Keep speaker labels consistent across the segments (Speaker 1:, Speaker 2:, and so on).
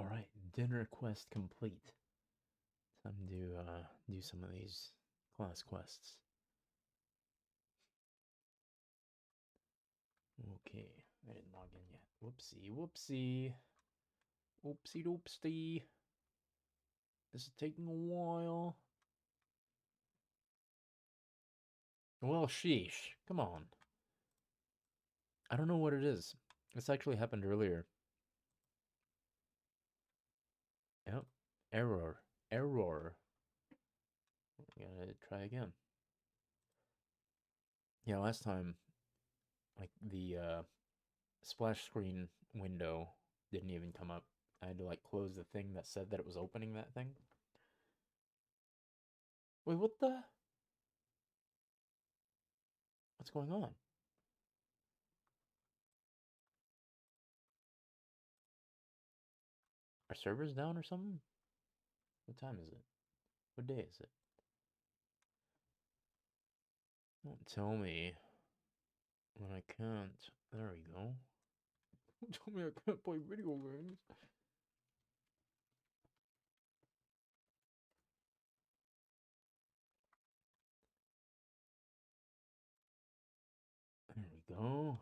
Speaker 1: Alright, dinner quest complete. Time to do some of these class quests. Okay, I didn't log in yet. Whoopsie, whoopsie. Oopsie doopsie. This is taking a while. Well, sheesh. Come on. I don't know what it is. This actually happened earlier. Yep. Error. Error. Gotta try again. Yeah, last time, like, the splash screen window didn't even come up. I had to, like, close the thing that said that it was opening that thing. Wait, what the? What's going on? Are servers down or something? What time is it? What day is it? Don't tell me when I can't. There we go. Don't tell me I can't play video games. There we go.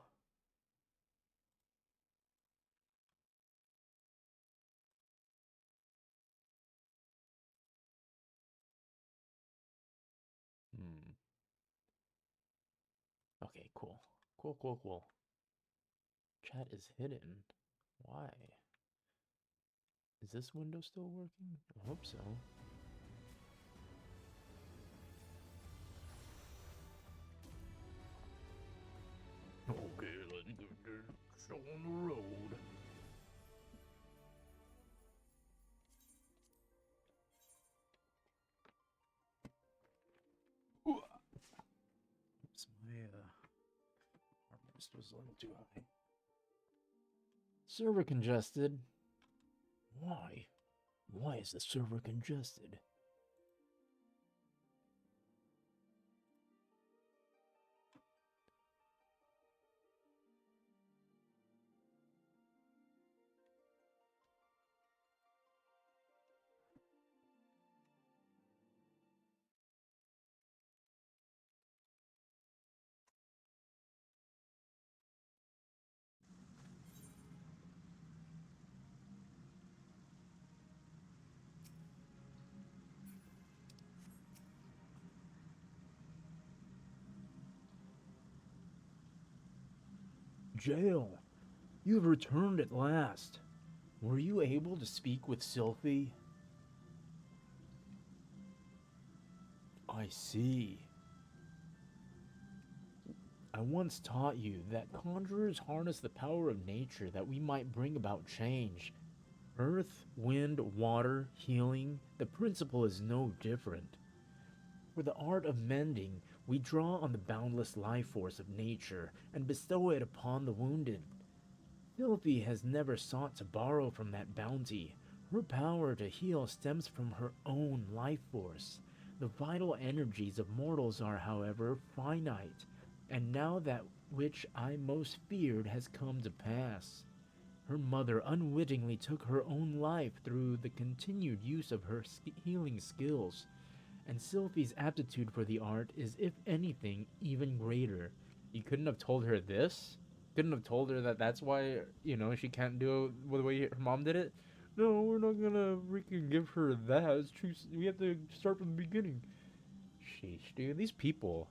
Speaker 1: Hmm. Okay, cool. Cool, cool, cool. Chat is hidden. Why? Is this window still working? I hope so. Okay, let's get this show on the road. Oops, my heart was a little too high. Server congested. Why? Why is the server congested? Jail, you've returned at last. Were you able to speak with Sylphie? I see. I once taught you that conjurers harness the power of nature that we might bring about change. Earth, wind, water, healing, the principle is no different. For the art of mending, we draw on the boundless life force of nature and bestow it upon the wounded. Sylphie has never sought to borrow from that bounty. Her power to heal stems from her own life force. The vital energies of mortals are, however, finite, and now that which I most feared has come to pass. Her mother unwittingly took her own life through the continued use of her healing skills, and Sylphie's aptitude for the art is, if anything, even greater. You couldn't have told her this? Couldn't have told her that that's why, she can't do it the way her mom did it? No, we're not gonna freaking give her that. It's true. We have to start from the beginning. Sheesh, dude. These people.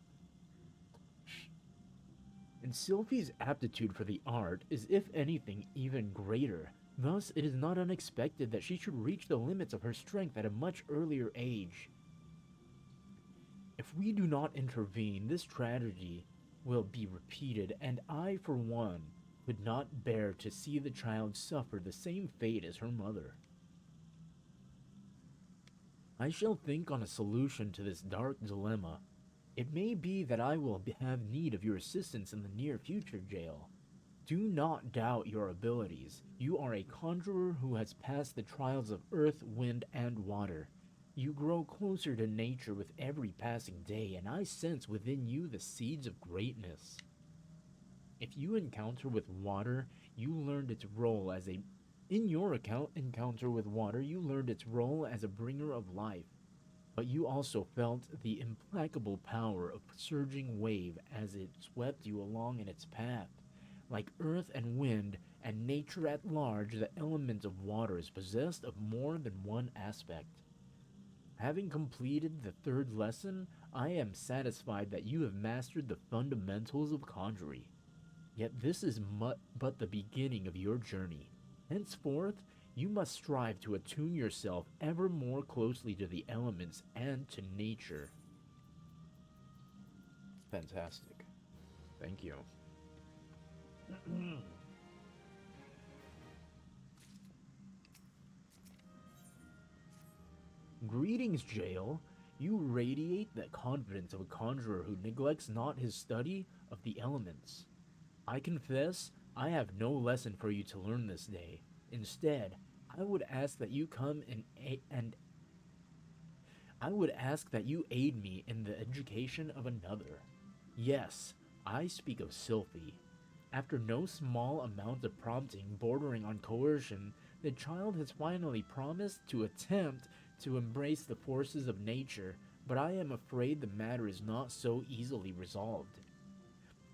Speaker 1: And Sylvie's aptitude for the art is, if anything, even greater. Thus, it is not unexpected that she should reach the limits of her strength at a much earlier age. If we do not intervene, this tragedy will be repeated, and I, for one, could not bear to see the child suffer the same fate as her mother. I shall think on a solution to this dark dilemma. It may be that I will have need of your assistance in the near future, Jael. Do not doubt your abilities. You are a conjurer who has passed the trials of earth, wind, and water. You grow closer to nature with every passing day, and I sense within you the seeds of greatness. If you encounter with water, you learned its role as a In your encounter with water, you learned its role as a bringer of life, but you also felt the implacable power of surging wave as it swept you along in its path. Like earth and wind and nature at large, the element of water is possessed of more than one aspect. Having completed the third lesson, I am satisfied that you have mastered the fundamentals of conjuring. Yet this is but the beginning of your journey. Henceforth, you must strive to attune yourself ever more closely to the elements and to nature. Fantastic. Thank you. Greetings, Jael. You radiate the confidence of a conjurer who neglects not his study of the elements. I confess I have no lesson for you to learn this day. Instead, I would ask that you come and I would ask that you aid me in the education of another. Yes, I speak of Sylphie. After no small amount of prompting bordering on coercion, the child has finally promised to attempt to embrace the forces of nature, but I am afraid the matter is not so easily resolved.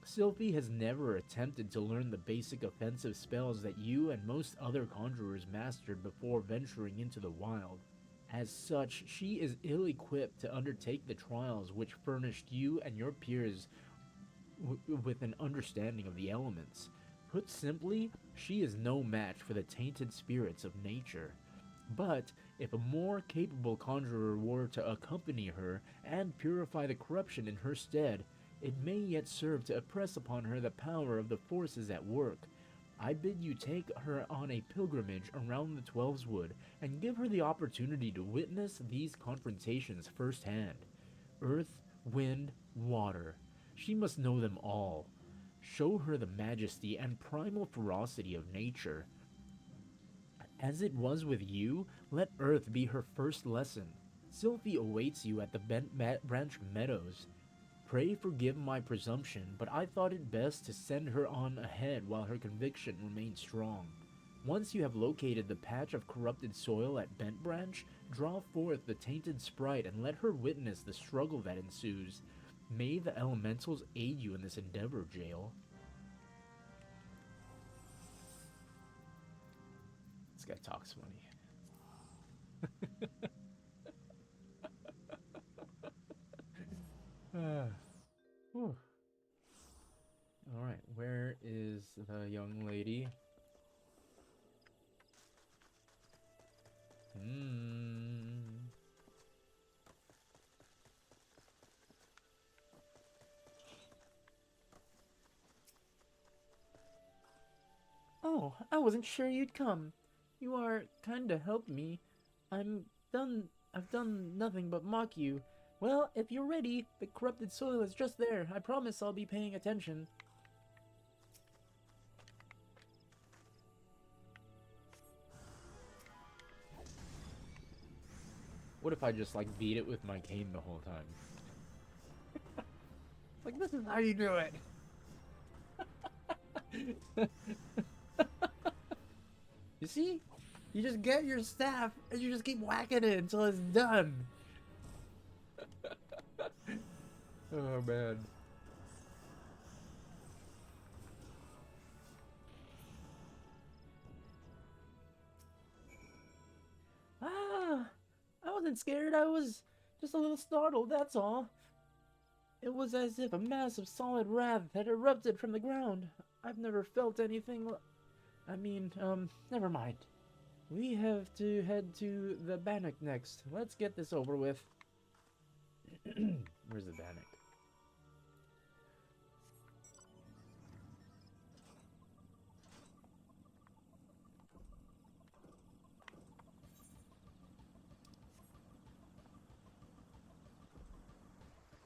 Speaker 1: Sylphie has never attempted to learn the basic offensive spells that you and most other conjurers mastered before venturing into the wild. As such, she is ill-equipped to undertake the trials which furnished you and your peers with an understanding of the elements. Put simply, she is no match for the tainted spirits of nature. But if a more capable conjurer were to accompany her and purify the corruption in her stead, it may yet serve to impress upon her the power of the forces at work. I bid you take her on a pilgrimage around the Twelves Wood and give her the opportunity to witness these confrontations firsthand. Earth, wind, water. She must know them all. Show her the majesty and primal ferocity of nature. As it was with you, let Earth be her first lesson. Sylphie awaits you at the Branch Meadows. Pray forgive my presumption, but I thought it best to send her on ahead while her conviction remains strong. Once you have located the patch of corrupted soil at Bent Branch, draw forth the tainted sprite and let her witness the struggle that ensues. May the elementals aid you in this endeavor, Jael. This guy talks funny. Alright, where is the young lady?
Speaker 2: Oh, I wasn't sure you'd come. You are kind to help me. I've done nothing but mock you. Well, if you're ready, the corrupted soil is just there. I promise I'll be paying attention.
Speaker 1: What if I just like beat it with my cane the whole time?
Speaker 2: Like, this is how you do it. You see? You just get your staff and you just keep whacking it until it's done.
Speaker 1: Oh man.
Speaker 2: Ah, I wasn't scared. I was just a little startled, that's all. It was as if a mass of solid wrath had erupted from the ground. I've never felt anything. Never mind. We have to head to the Bannock next. Let's get this over with.
Speaker 1: Where's the Bannock?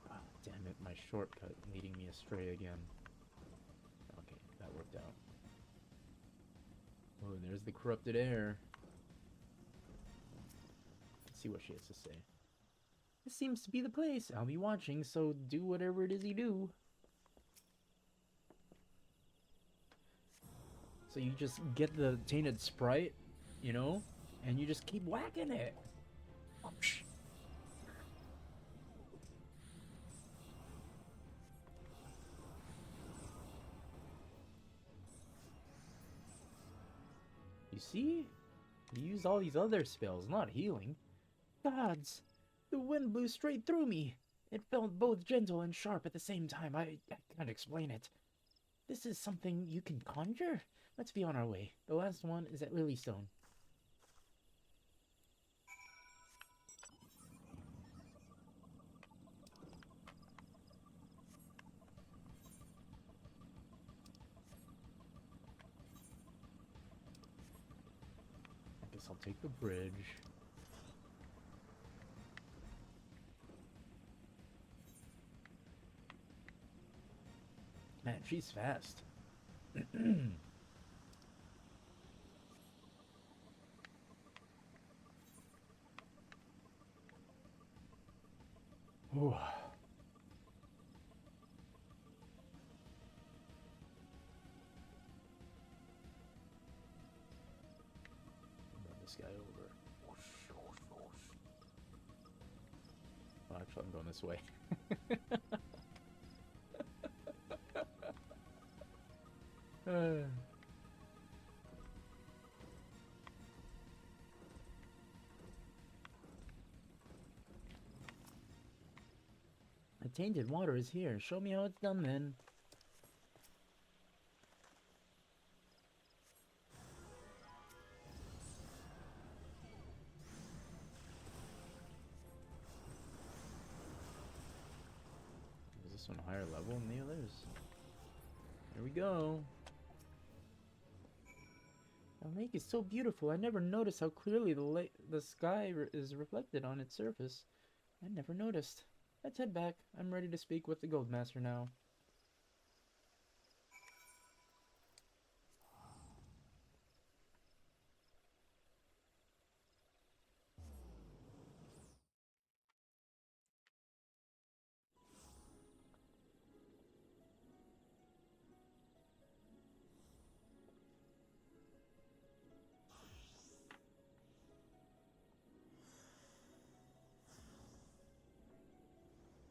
Speaker 1: Oh, damn it, my shortcut leading me astray again. Okay, that worked out. Oh, there's the corrupted air. Let's see what she has to say.
Speaker 2: This seems to be the place. I'll be watching, so do whatever it is you do.
Speaker 1: So you just get the tainted sprite you know, and you just keep whacking it. You see? You use all these other spells, not healing.
Speaker 2: Gods! The wind blew straight through me. It felt both gentle and sharp at the same time. I can't explain it. This is something you can conjure? Let's be on our way. The last one is at Lilystone.
Speaker 1: I guess I'll take the bridge. Man, she's fast. Ooh. Run this guy over. Oh, actually, I'm going this way.
Speaker 2: The tainted water is here. Show me how it's done then.
Speaker 1: Is this one higher level than the others? Here we go.
Speaker 2: The lake is so beautiful. I never noticed how clearly the sky is reflected on its surface. I never noticed. Let's head back. I'm ready to speak with the Goldmaster now.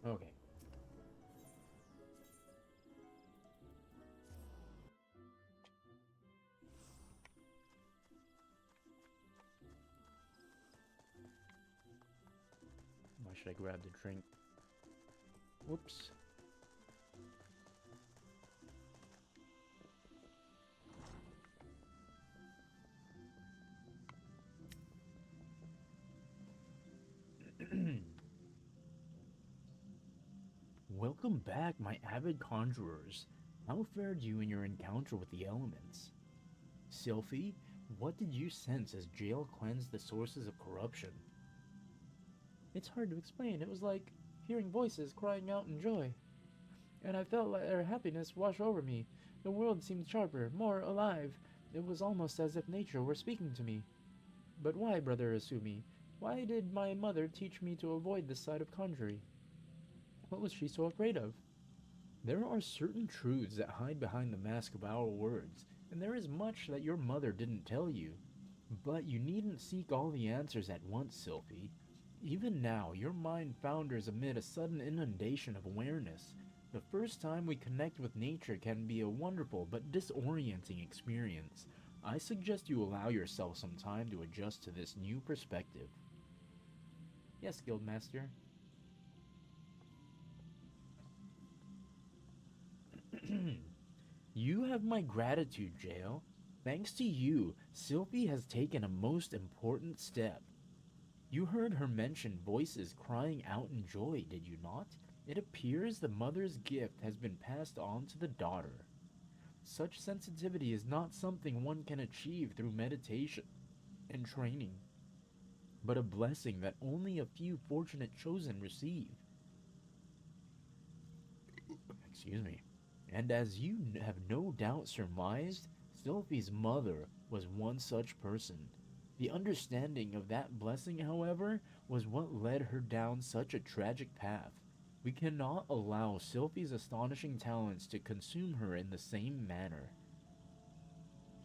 Speaker 1: Okay. Why should I grab the drink? Whoops. Welcome back, my avid conjurers. How fared you in your encounter with the elements? Sylphie, what did you sense as jail cleansed the sources of corruption?
Speaker 2: It's hard to explain. It was like hearing voices crying out in joy. And I felt like their happiness wash over me. The world seemed sharper, more alive. It was almost as if nature were speaking to me. But why, Brother Asumi? Why did my mother teach me to avoid this side of conjuring? What was she so afraid of?
Speaker 1: There are certain truths that hide behind the mask of our words, and there is much that your mother didn't tell you. But you needn't seek all the answers at once, Sylphie. Even now, your mind founders amid a sudden inundation of awareness. The first time we connect with nature can be a wonderful but disorienting experience. I suggest you allow yourself some time to adjust to this new perspective.
Speaker 2: Yes, Guildmaster.
Speaker 1: You have my gratitude, Jael. Thanks to you, Sylphie has taken a most important step. You heard her mention voices crying out in joy, did you not? It appears the mother's gift has been passed on to the daughter. Such sensitivity is not something one can achieve through meditation and training, but a blessing that only a few fortunate chosen receive. Excuse me. And as you have no doubt surmised, Sylphie's mother was one such person. The understanding of that blessing, however, was what led her down such a tragic path. We cannot allow Sylphie's astonishing talents to consume her in the same manner.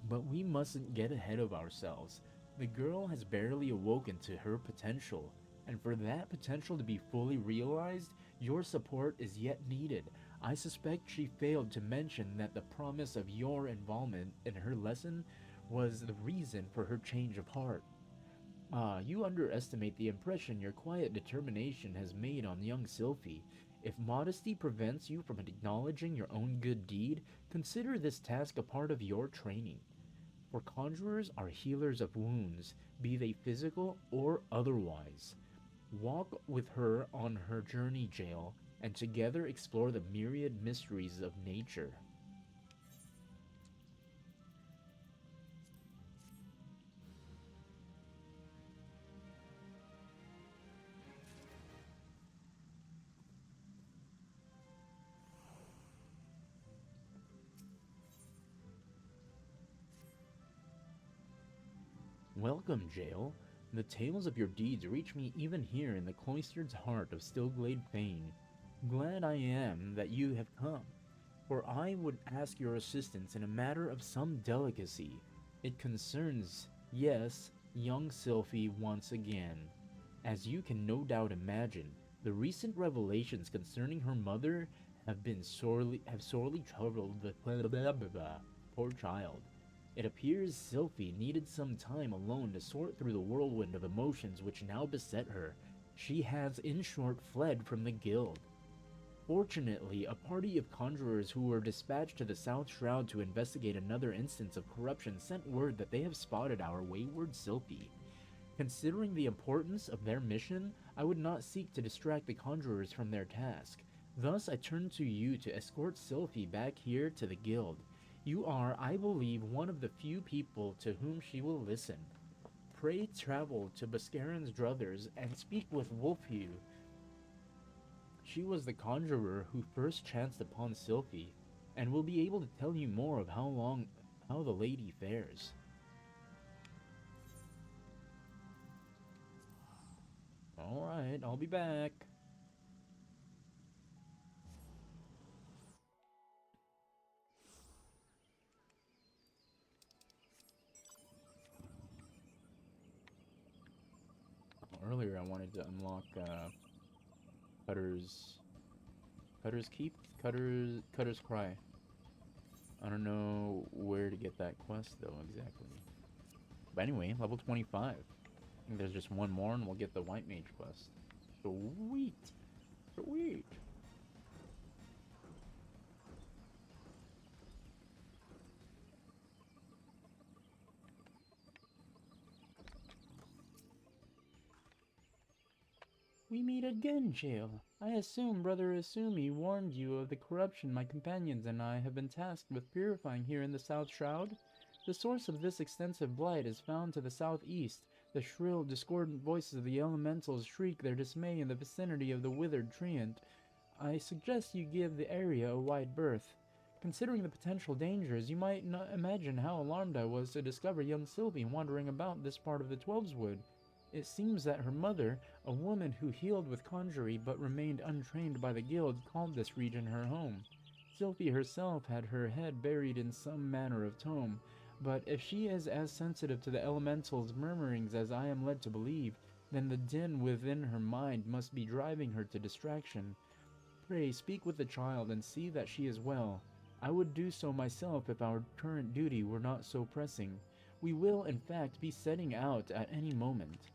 Speaker 1: But we mustn't get ahead of ourselves. The girl has barely awoken to her potential, and for that potential to be fully realized, your support is yet needed. I suspect she failed to mention that the promise of your involvement in her lesson was the reason for her change of heart. You underestimate the impression your quiet determination has made on young Sylphie. If modesty prevents you from acknowledging your own good deed, consider this task a part of your training. For conjurers are healers of wounds, be they physical or otherwise. Walk with her on her journey, Jail, and together explore the myriad mysteries of nature. Welcome, Jail. The tales of your deeds reach me even here in the cloistered's heart of Stillglade Fane. Glad I am that you have come, for I would ask your assistance in a matter of some delicacy. It concerns, yes, young Sylphie once again. As you can no doubt imagine, the recent revelations concerning her mother have sorely troubled the poor child. It appears Sylphie needed some time alone to sort through the whirlwind of emotions which now beset her. She has, in short, fled from the guild. Fortunately, a party of conjurers who were dispatched to the South Shroud to investigate another instance of corruption sent word that they have spotted our wayward Sylphie. Considering the importance of their mission, I would not seek to distract the conjurers from their task. Thus, I turn to you to escort Sylphie back here to the guild. You are, I believe, one of the few people to whom she will listen. Pray travel to Bascaran's druthers and speak with Wolfhew. She was the conjurer who first chanced upon Sylphie, and will be able to tell you more of how the lady fares. Alright, I'll be back. Earlier I wanted to unlock Cutter's Keep? Cutter's Cry. I don't know where to get that quest though exactly. But anyway, level 25. I think there's just one more and we'll get the White Mage quest. Sweet. Sweet.
Speaker 2: We meet again, Jail. I assume Brother Asumi warned you of the corruption my companions and I have been tasked with purifying here in the South Shroud. The source of this extensive blight is found to the southeast. The shrill, discordant voices of the elementals shriek their dismay in the vicinity of the withered treant. I suggest you give the area a wide berth. Considering the potential dangers, you might not imagine how alarmed I was to discover young Sylvie wandering about this part of the Twelveswood. It seems that her mother, a woman who healed with conjury but remained untrained by the guild, called this region her home. Sylphie herself had her head buried in some manner of tome, but if she is as sensitive to the elemental's murmurings as I am led to believe, then the din within her mind must be driving her to distraction. Pray speak with the child and see that she is well. I would do so myself if our current duty were not so pressing. We will, in fact, be setting out at any moment.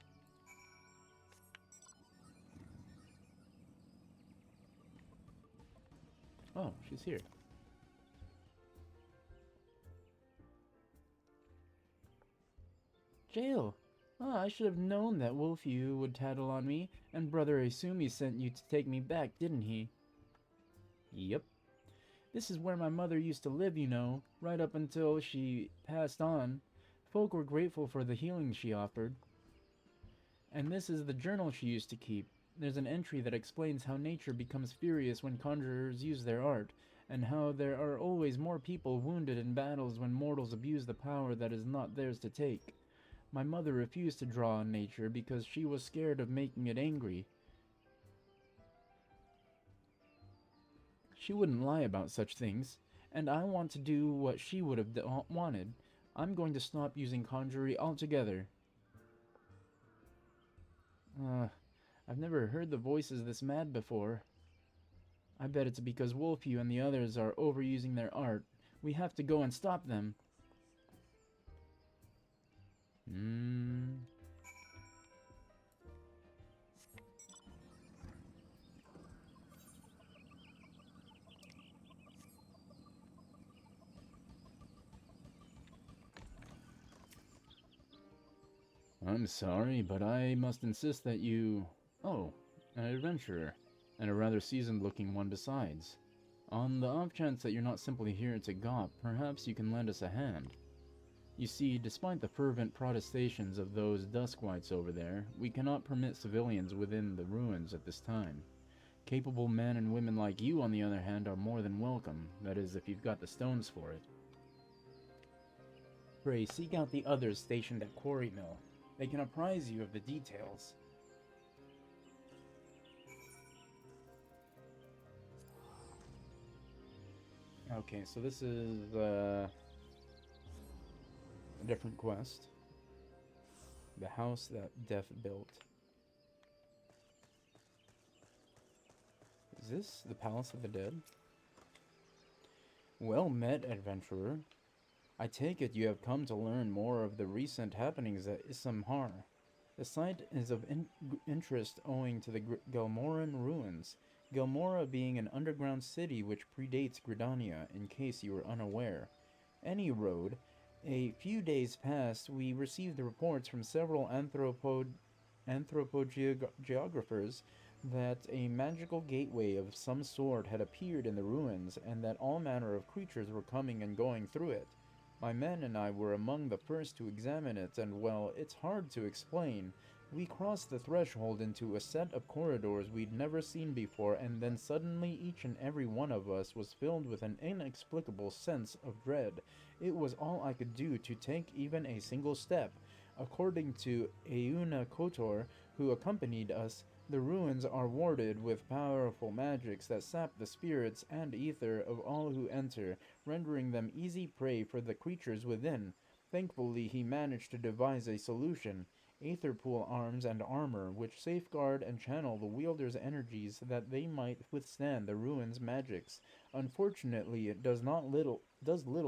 Speaker 2: Oh, she's here. Jail! Ah, I should have known that Wolfew would tattle on me, and Brother Asumi sent you to take me back, didn't he? Yep. This is where my mother used to live, you know, right up until she passed on. Folk were grateful for the healing she offered. And this is the journal she used to keep. There's an entry that explains how nature becomes furious when conjurers use their art, and how there are always more people wounded in battles when mortals abuse the power that is not theirs to take. My mother refused to draw on nature because she was scared of making it angry. She wouldn't lie about such things, and I want to do what she would have wanted. I'm going to stop using conjury altogether. I've never heard the voices this mad before. I bet it's because Wolfew and the others are overusing their art. We have to go and stop them. I'm sorry, but I must insist that you... Oh, an adventurer. And a rather seasoned-looking one besides. On the off chance that you're not simply here to gawp, perhaps you can lend us a hand. You see, despite the fervent protestations of those Duskwights over there, we cannot permit civilians within the ruins at this time. Capable men and women like you, on the other hand, are more than welcome. That is, if you've got the stones for it. Pray, seek out the others stationed at Quarry Mill. They can apprise you of the details. Okay, so this is a different quest. The house that Death built. Is this the Palace of the Dead? Well met, adventurer. I take it you have come to learn more of the recent happenings at Issamhar. The site is of interest owing to the Gelmoran ruins, Gelmora being an underground city which predates Gridania, in case you were unaware. Any road, a few days past we received reports from several anthropogeographers that a magical gateway of some sort had appeared in the ruins and that all manner of creatures were coming and going through it. My men and I were among the first to examine it, and well, it's hard to explain. We crossed the threshold into a set of corridors we'd never seen before, and then suddenly each and every one of us was filled with an inexplicable sense of dread. It was all I could do to take even a single step. According to Euna Kotor, who accompanied us, the ruins are warded with powerful magics that sap the spirits and ether of all who enter, rendering them easy prey for the creatures within. Thankfully, he managed to devise a solution. Aetherpool arms and armor, which safeguard and channel the wielder's energies that they might withstand the ruins' magics. Unfortunately, it does little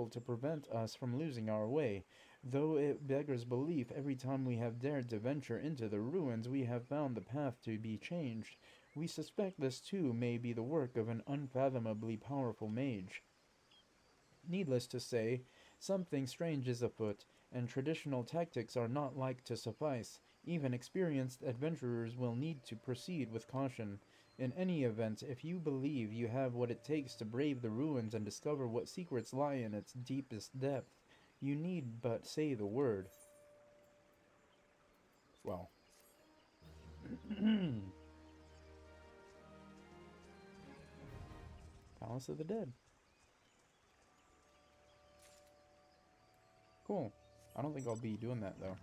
Speaker 2: to prevent us from losing our way. Though it beggars belief, every time we have dared to venture into the ruins, we have found the path to be changed. We suspect this too may be the work of an unfathomably powerful mage. Needless to say, something strange is afoot, and traditional tactics are not like to suffice. Even experienced adventurers will need to proceed with caution. In any event, if you believe you have what it takes to brave the ruins and discover what secrets lie in its deepest depth, you need but say the word. Well. Palace of the Dead. Cool. I don't think I'll be doing that though.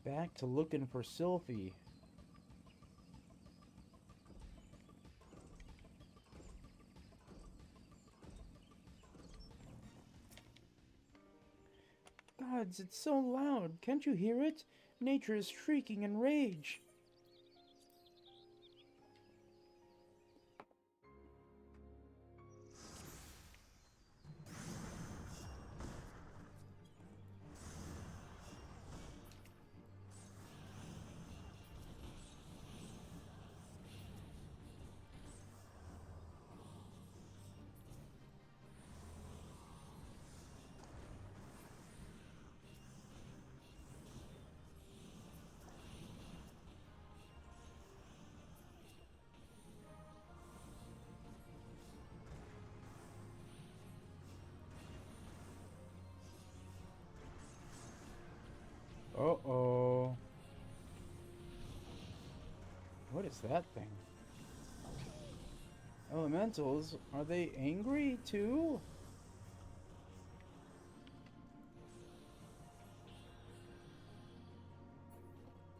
Speaker 2: Back to looking for Sylphie. Gods, it's so loud. Can't you hear it? Nature is shrieking in rage. Uh-oh. What is that thing? Elementals? Are they angry too?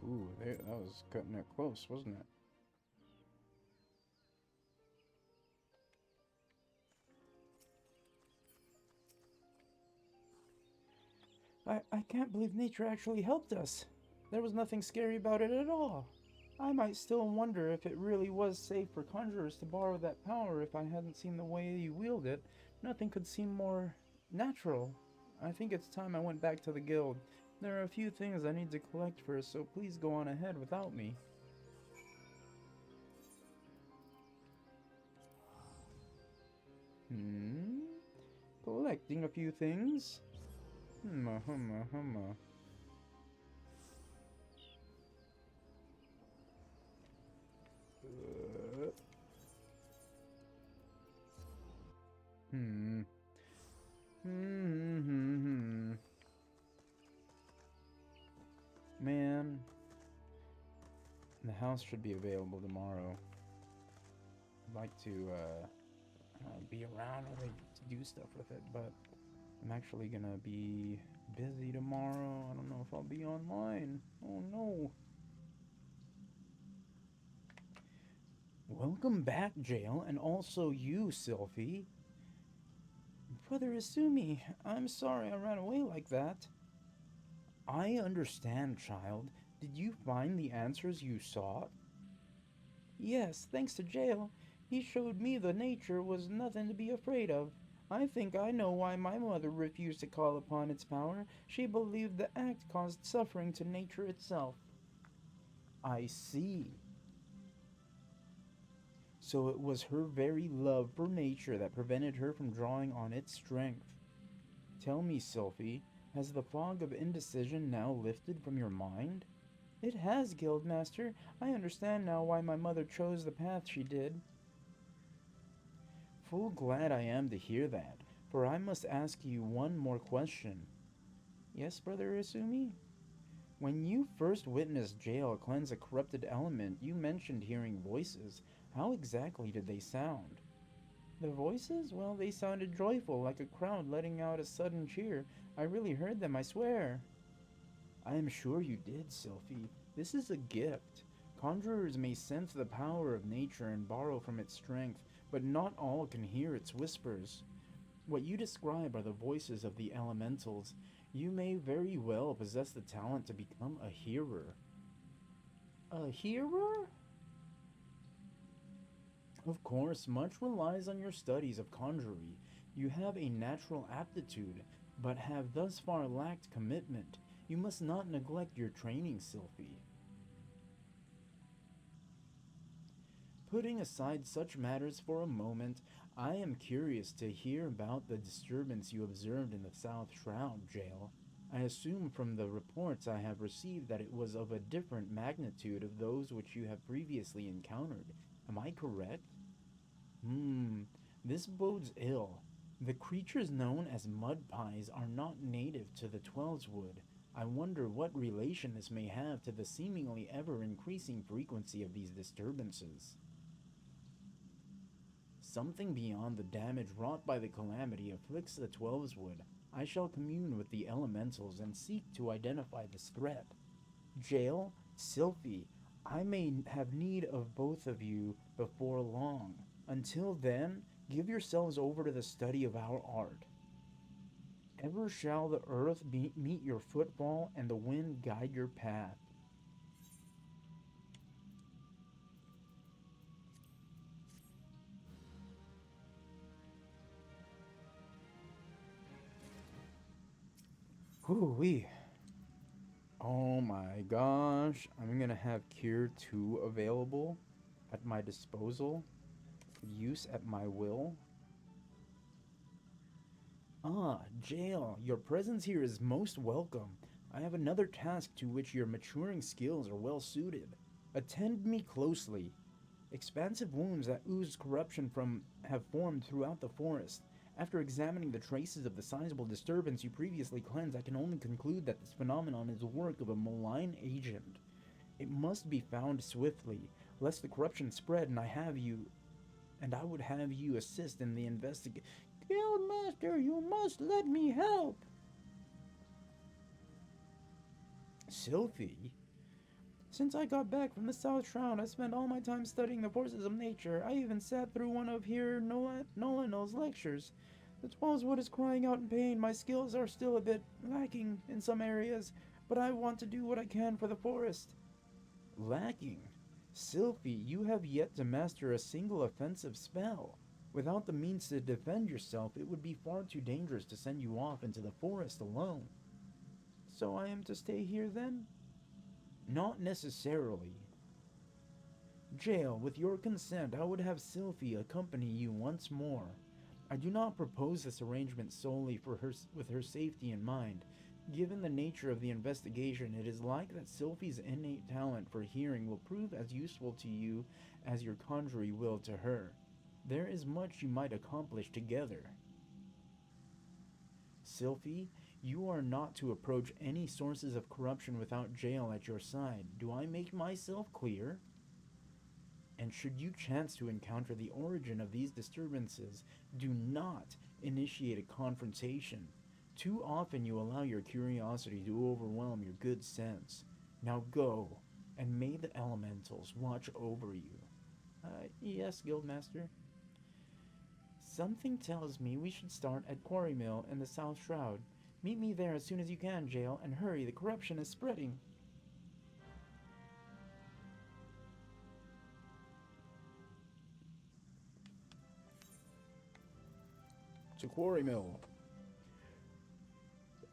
Speaker 2: Ooh, that was cutting it close, wasn't it? I can't believe nature actually helped us. There was nothing scary about it at all. I might still wonder if it really was safe for conjurers to borrow that power if I hadn't seen the way you wield it. Nothing could seem more natural. I think it's time I went back to the guild. There are a few things I need to collect first, so please go on ahead without me. Hmm? Collecting a few things? Humma, humma, humma. Uh, hmm. Hmm. Man, the house should be available tomorrow. I'd like to be around to do stuff with it, but I'm actually gonna be busy tomorrow. I don't know if I'll be online. Oh no. Welcome back, Jail, and also you, Sylphie. Brother Isumi, I'm sorry I ran away like that. I understand, child. Did you find the answers you sought? Yes, thanks to Jail. He showed me the nature was nothing to be afraid of. I think I know why my mother refused to call upon its power. She believed the act caused suffering to nature itself. I see. So it was her very love for nature that prevented her from drawing on its strength. Tell me, Sylphie, has the fog of indecision now lifted from your mind? It has, Guildmaster. I understand now why my mother chose the path she did. Full glad I am to hear that, for I must ask you one more question. Yes, Brother Isumi? When you first witnessed Jail cleanse a corrupted element, you mentioned hearing voices. How exactly did they sound? The voices? Well, they sounded joyful, like a crowd letting out a sudden cheer. I really heard them, I swear. I am sure you did, Sylphie. This is a gift. Conjurers may sense the power of nature and borrow from its strength, but not all can hear its whispers. What you describe are the voices of the elementals. You may very well possess the talent to become a hearer. A hearer? Of course, much relies on your studies of conjury. You have a natural aptitude, but have thus far lacked commitment. You must not neglect your training, Sylphie. Putting aside such matters for a moment, I am curious to hear about the disturbance you observed in the South Shroud jail. I assume from the reports I have received that it was of a different magnitude of those which you have previously encountered. Am I correct? This bodes ill. The creatures known as mud pies are not native to the Twelveswood. I wonder what relation this may have to the seemingly ever increasing frequency of these disturbances. Something beyond the damage wrought by the calamity afflicts the Twelveswood. I shall commune with the elementals and seek to identify this threat. Jail, Sylphie, I may have need of both of you before long. Until then, give yourselves over to the study of our art. Ever shall the earth meet your footfall and the wind guide your path. Whoo-wee. Oh my gosh, I'm gonna have Cure 2 available at my disposal, use at my will. Ah, Jail, your presence here is most welcome. I have another task to which your maturing skills are well suited. Attend me closely. Expansive wounds that ooze corruption from have formed throughout the forest. After examining the traces of the sizable disturbance you previously cleansed, I can only conclude that this phenomenon is the work of a malign agent. It must be found swiftly, lest the corruption spread, and I would have you assist in the investigation. Guildmaster, you must let me help. Sylphie? Since I got back from the South Shroud, I spent all my time studying the forces of nature. I even sat through one of here Nolanel's lectures. The 12's wood is crying out in pain. My skills are still a bit lacking in some areas, but I want to do what I can for the forest. Lacking? Sylphie, you have yet to master a single offensive spell. Without the means to defend yourself, it would be far too dangerous to send you off into the forest alone. So I am to stay here then? Not necessarily. Jail, with your consent, I would have Sylphie accompany you once more. I do not propose this arrangement solely with her safety in mind. Given the nature of the investigation, it is like that Sylphie's innate talent for hearing will prove as useful to you as your conjury will to her. There is much you might accomplish together. Sylphie, you are not to approach any sources of corruption without Jail at your side. Do I make myself clear? And should you chance to encounter the origin of these disturbances, do not initiate a confrontation. Too often you allow your curiosity to overwhelm your good sense. Now go, and may the elementals watch over you. Yes, Guildmaster. Something tells me we should start at Quarry Mill in the South Shroud. Meet me there as soon as you can, Jail, and hurry, the corruption is spreading. To Quarry Mill.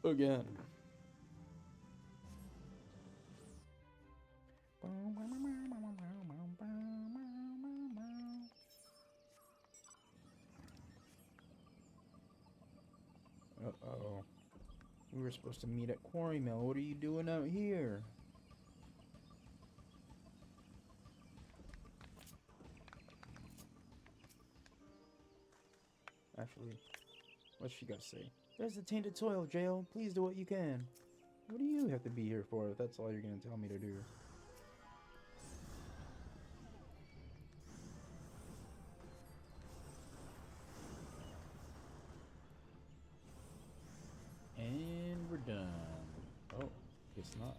Speaker 2: Again. Uh-oh. We were supposed to meet at Quarry Mill. What are you doing out here? Actually, what's she got to say? There's the tainted soil, Jail. Please do what you can. What do you have to be here for if that's all you're going to tell me to do? And we're done. Oh, guess not.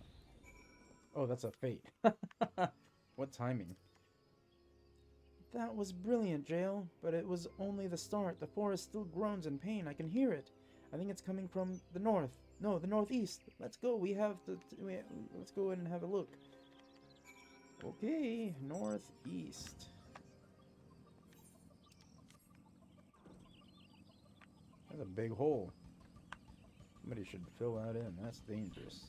Speaker 2: Oh, that's a fate. What timing? That was brilliant, Jail, but it was only the start. The forest still groans in pain. I can hear it. I think it's coming from the north. No, the northeast. Let's go. Let's go and have a look. Okay, northeast. That's a big hole. Somebody should fill that in. That's dangerous.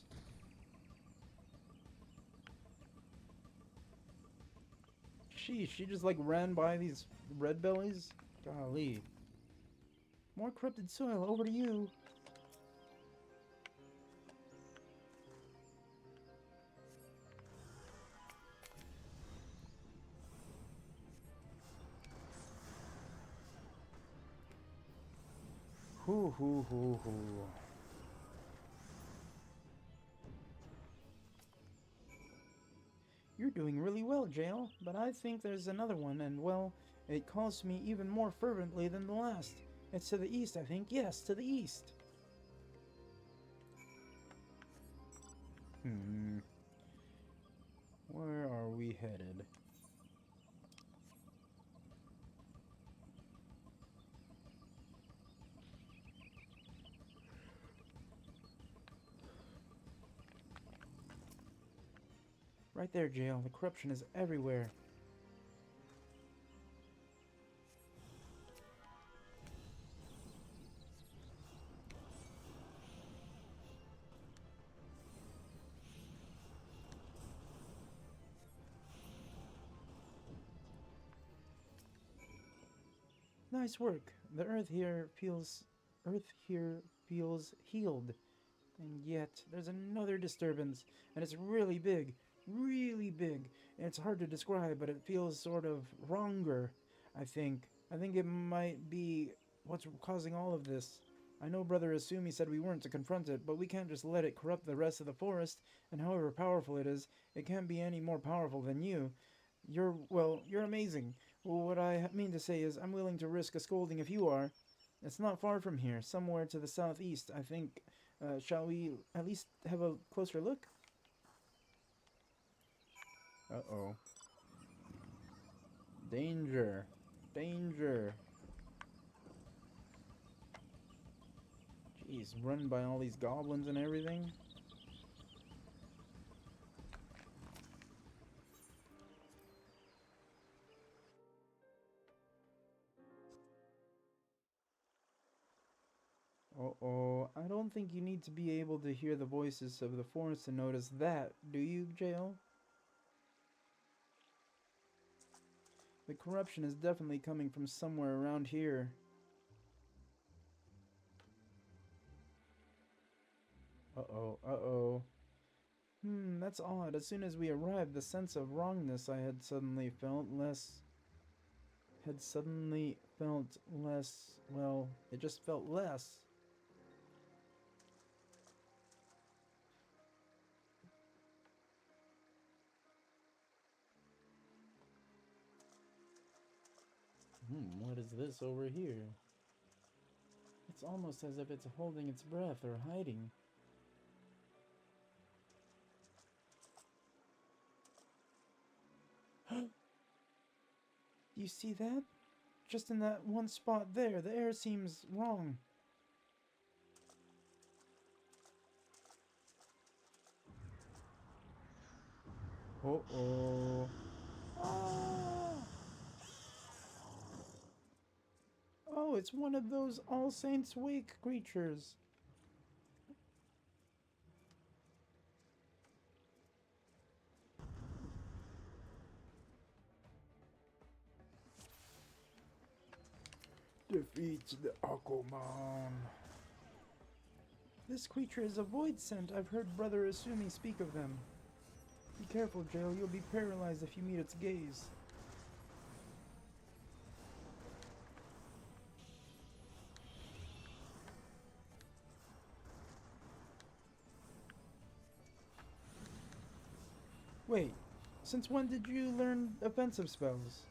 Speaker 2: She just like ran by these red bellies? Golly. More corrupted soil, over to you. Hoo hoo hoo hoo. You're doing really well, Jail, but I think there's another one, and well, it calls to me even more fervently than the last. It's to the east, I think. Yes, to the east. Where are we headed? Right there, Jail. The corruption is everywhere. Nice work. The earth here feels healed. And yet, there's another disturbance, and it's really big, and it's hard to describe, but it feels sort of wronger, I think. I think it might be what's causing all of this. I know Brother Asumi said we weren't to confront it, but we can't just let it corrupt the rest of the forest, and however powerful it is, it can't be any more powerful than you. You're amazing. Well, what I mean to say is, I'm willing to risk a scolding if you are. It's not far from here, somewhere to the southeast, I think. Shall we at least have a closer look? Uh-oh. Danger. Danger.
Speaker 3: He's run by all these goblins and everything. Uh-oh, I don't think you need to be able to hear the voices of the forest to notice that, do you, Jail? The corruption is definitely coming from somewhere around here. Uh-oh, uh-oh. That's odd. As soon as we arrived, the sense of wrongness I had suddenly felt less... well, it just felt less.
Speaker 1: What is this over here?
Speaker 3: It's almost as if it's holding its breath or hiding. Do you see that? Just in that one spot there, the air seems wrong. Uh-oh. Ah! Oh, it's one of those All Saints Wake creatures. Defeats the Aquaman. This creature is a void scent. I've heard Brother Asumi speak of them. Be careful, Jail. You'll be paralyzed if you meet its gaze. Wait, since when did you learn offensive spells?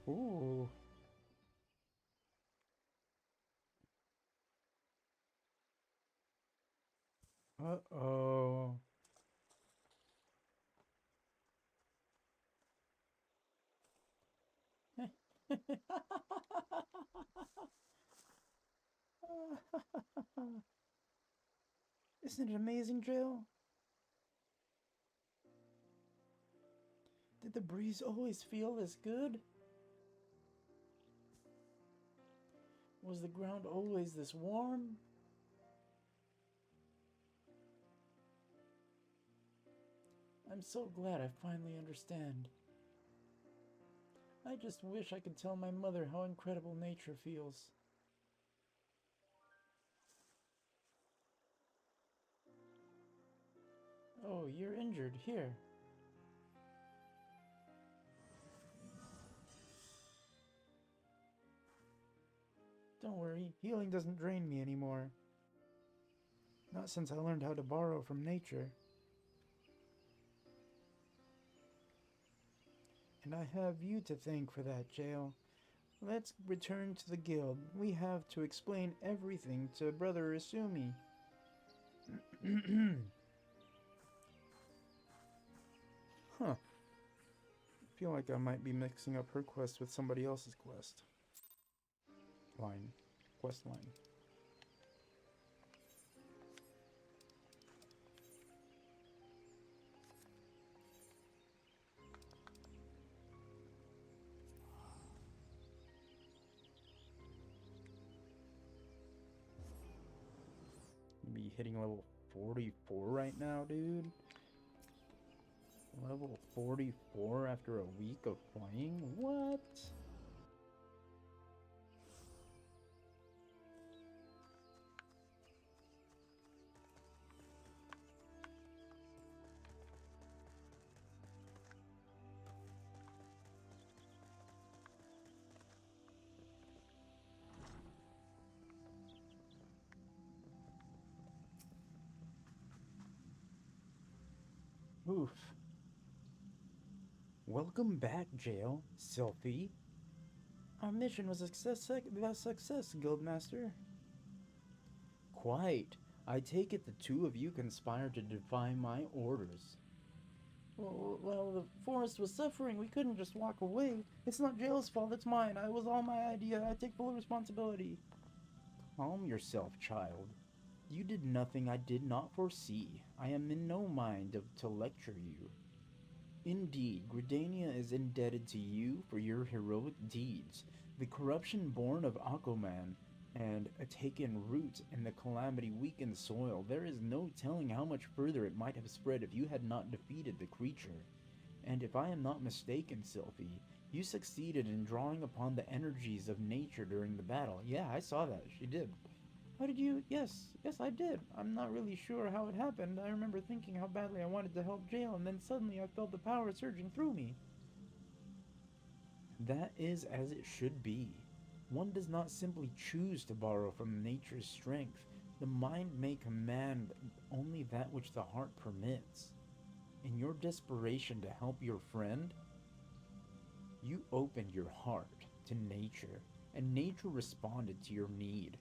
Speaker 3: Ooh. Uh-oh. Isn't it amazing, Jail? Did the breeze always feel this good? Was the ground always this warm? I'm so glad I finally understand. I just wish I could tell my mother how incredible nature feels. Oh, you're injured. Here. Don't worry, healing doesn't drain me anymore. Not since I learned how to borrow from nature. And I have you to thank for that, Jail. Let's return to the guild. We have to explain everything to Brother Asumi. Huh. I feel like I might be mixing up her quest with somebody else's quest. Quest line. Be hitting level 44 right now, dude. Level 44 after a week of playing? What? Oof. Welcome back, Jail, Sylphie. Our mission was a success, Guildmaster. Quite. I take it the two of you conspired to defy my orders.
Speaker 2: Well, the forest was suffering. We couldn't just walk away. It's not Jail's fault, it's mine. It was all my idea. I take full responsibility.
Speaker 3: Calm yourself, child. You did nothing I did not foresee. I am in no mind to lecture you. Indeed, Gridania is indebted to you for your heroic deeds. The corruption born of Aquaman and a taken root in the calamity weakened soil. There is no telling how much further it might have spread if you had not defeated the creature. And if I am not mistaken, Sylphie, you succeeded in drawing upon the energies of nature during the battle. Yeah, I saw that. She did.
Speaker 2: How did you? Yes, I did. I'm not really sure how it happened. I remember thinking how badly I wanted to help Jail, and then suddenly I felt the power surging through me.
Speaker 3: That is as it should be. One does not simply choose to borrow from nature's strength. The mind may command only that which the heart permits. In your desperation to help your friend, you opened your heart to nature, and nature responded to your need.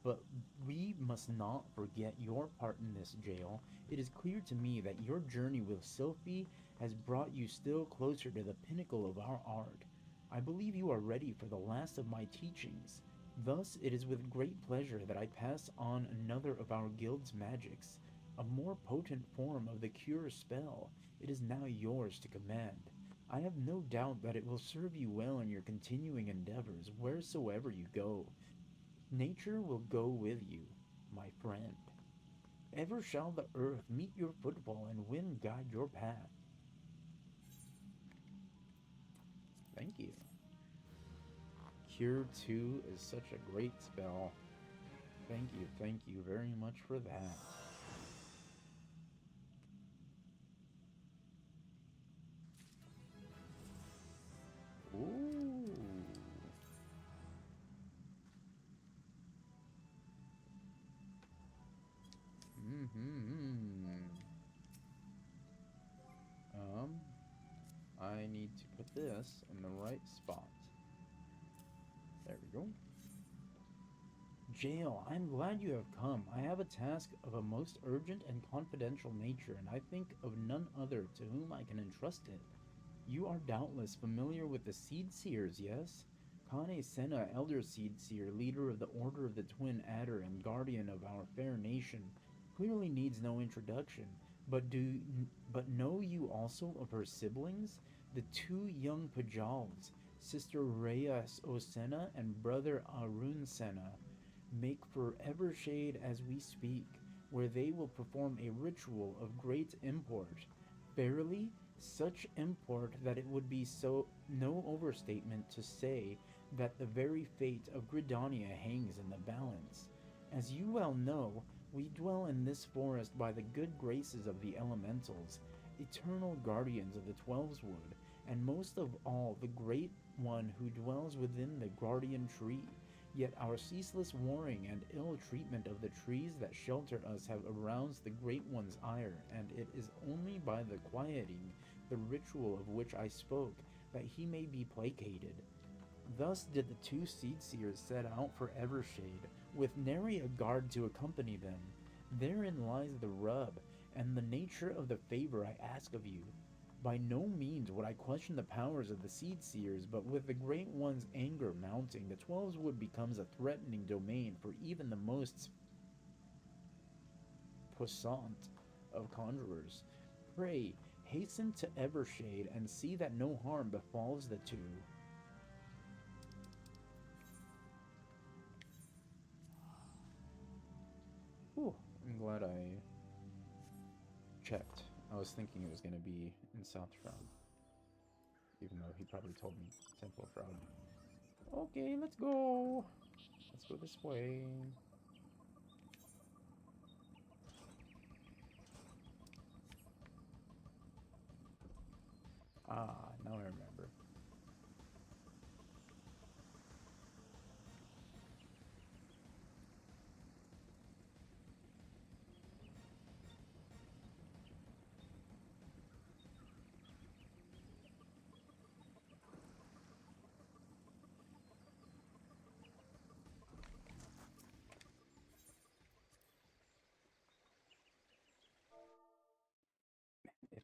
Speaker 3: But we must not forget your part in this, Jail. It is clear to me that your journey with Sylphie has brought you still closer to the pinnacle of our art. I believe you are ready for the last of my teachings. Thus, it is with great pleasure that I pass on another of our guild's magics, a more potent form of the cure spell. It is now yours to command. I have no doubt that it will serve you well in your continuing endeavors wheresoever you go. Nature will go with you, my friend. Ever shall the earth meet your footfall and wind guide your path. Thank you. Cure 2 is such a great spell. Thank you very much for that. Ooh. I need to put this in the right spot. There we go. Jail, I'm glad you have come. I have a task of a most urgent and confidential nature, and I think of none other to whom I can entrust it. You are doubtless familiar with the Seed Seers, yes? Kane Senna, Elder Seed Seer, leader of the Order of the Twin Adder and guardian of our fair nation, clearly needs no introduction. But know you also of her siblings? The two young Pajals, Sister Rhea Osena and brother Arun Senna, make for Evershade as we speak, where they will perform a ritual of great import. Verily, such import that it would be no overstatement to say that the very fate of Gridania hangs in the balance. As you well know, we dwell in this forest by the good graces of the elementals, eternal guardians of the Twelveswood, and most of all the great one who dwells within the guardian tree. Yet our ceaseless warring and ill treatment of the trees that shelter us have aroused the Great One's ire, and it is only by the quieting, the ritual of which I spoke, that he may be placated. Thus did the two Seed Seers set out for Evershade, with nary a guard to accompany them. Therein lies the rub, and the nature of the favor I ask of you. By no means would I question the powers of the Seed Seers, but with the Great One's anger mounting, the Twelveswood becomes a threatening domain for even the most puissant of conjurers. Pray, hasten to Evershade and see that no harm befalls the two. Whew, I'm glad I checked. I was thinking it was going to be in South Shroud. Even though he probably told me Temple Shroud. Okay, let's go. Let's go this way. Ah, now I remember.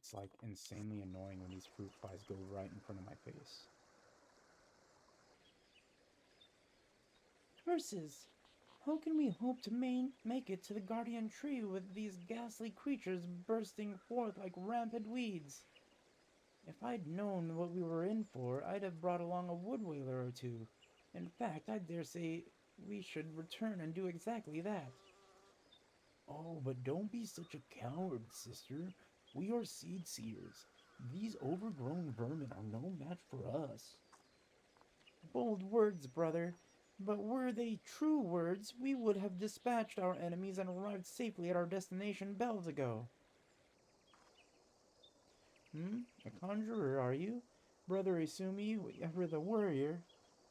Speaker 3: It's like insanely annoying when these fruit flies go right in front of my face.
Speaker 2: Curses! How can we hope to make it to the guardian tree with these ghastly creatures bursting forth like rampant weeds? If I'd known what we were in for, I'd have brought along a wood whaler or two. In fact, I dare say we should return and do exactly that.
Speaker 3: Oh, but don't be such a coward, sister. We are seed seers. These overgrown vermin are no match for us.
Speaker 2: Bold words, brother. But were they true words, we would have dispatched our enemies and arrived safely at our destination bells ago. A conjurer, are you? Brother Isumi, ever the warrior.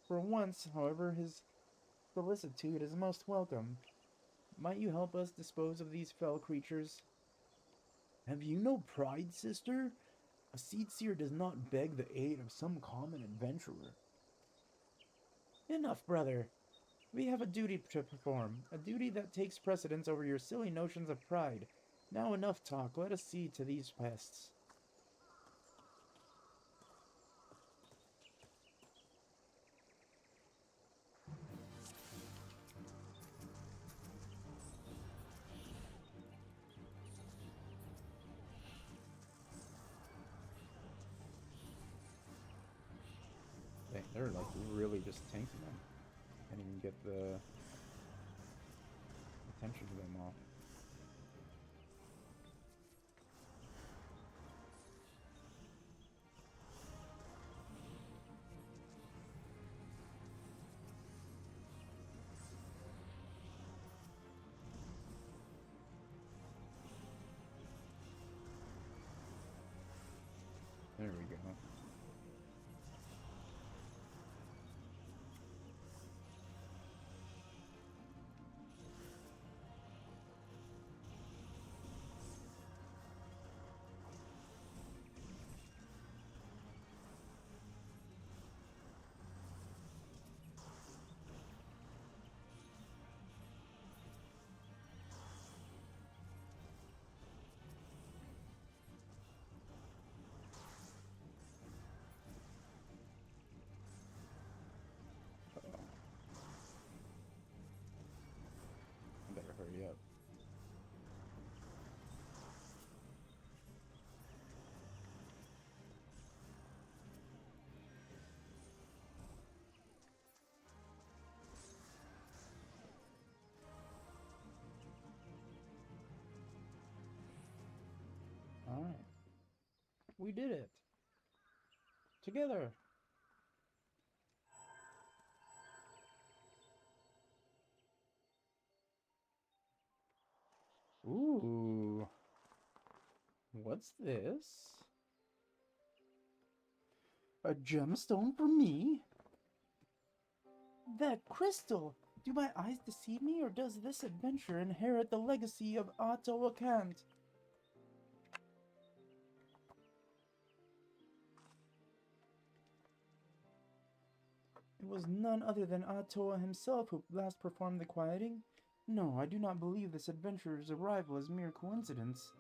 Speaker 2: For once, however, his solicitude is most welcome. Might you help us dispose of these fell creatures?
Speaker 3: Have you no pride, sister? A seed seer does not beg the aid of some common adventurer.
Speaker 2: Enough, brother. We have a duty to perform, a duty that takes precedence over your silly notions of pride. Now enough talk, let us see to these pests.
Speaker 3: They're like really just tanking them. Can't even get the attention to them off. There we go. I better hurry up.
Speaker 2: Alright. We did it. Together.
Speaker 3: Ooh. What's this?
Speaker 2: A gemstone for me? That crystal! Do my eyes deceive me, or does this adventure inherit the legacy of Otto Akant? It was none other than Atoa himself who last performed the quieting. No, I do not believe this adventurer's arrival is mere coincidence.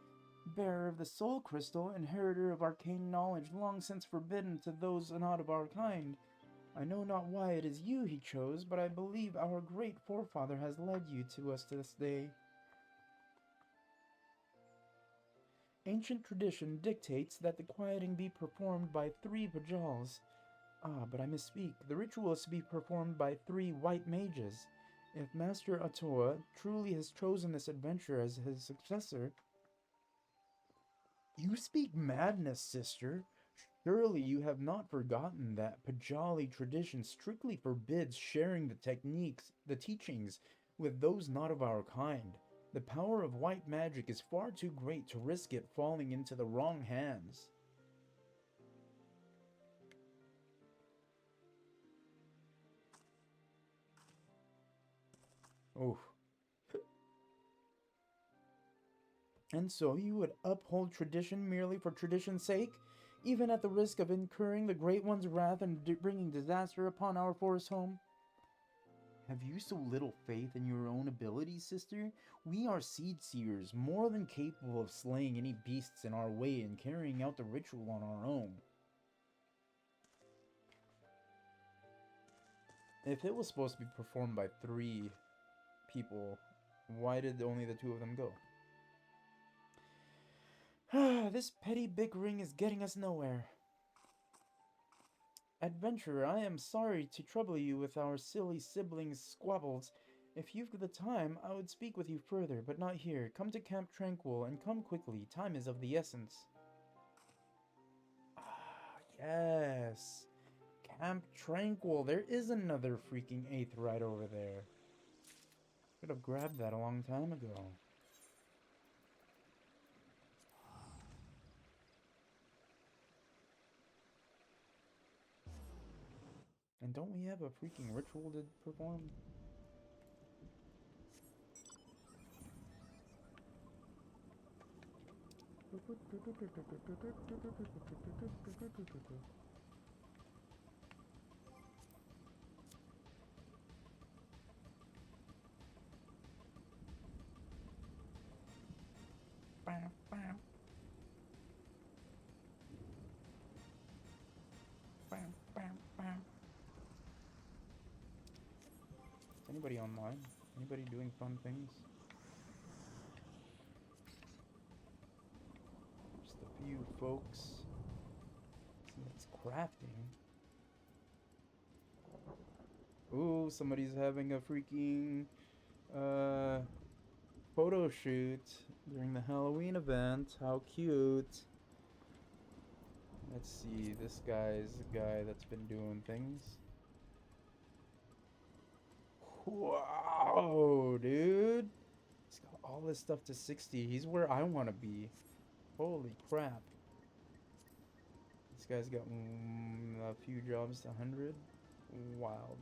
Speaker 2: Bearer of the soul crystal, inheritor of arcane knowledge long since forbidden to those not of our kind. I know not why it is you he chose, but I believe our great forefather has led you to us to this day. Ancient tradition dictates that the quieting be performed by 3 Pajals. Ah, but I misspeak. The ritual is to be performed by 3 white mages. If Master Atoa truly has chosen this adventure as his successor... You speak madness, sister. Surely you have not forgotten that Pajali tradition strictly forbids sharing the teachings, with those not of our kind. The power of white magic is far too great to risk it falling into the wrong hands. Oh. And so you would uphold tradition merely for tradition's sake, even at the risk of incurring the Great One's wrath and bringing disaster upon our forest home?
Speaker 3: Have you so little faith in your own abilities, sister? We are seed seers, more than capable of slaying any beasts in our way and carrying out the ritual on our own. If it was supposed to be performed by 3 people, why did only the 2 of them go? This petty bickering is getting us nowhere. Adventurer, I am sorry to trouble you with our silly siblings' squabbles. If you've the time, I would speak with you further, but not here. Come to Camp Tranquil, and come quickly. Time is of the essence. Ah, yes. Camp Tranquil. There is another freaking 8th right over there. Could have grabbed that a long time ago. And don't we have a freaking ritual to perform? Anybody online? Anybody doing fun things? Just a few folks. It's crafting. Ooh, somebody's having a freaking photo shoot during the Halloween event. How cute. Let's see, this guy's a guy that's been doing things. Wow, dude. He's got all this stuff to 60. He's where I want to be. Holy crap. This guy's got a few jobs to 100. Wild.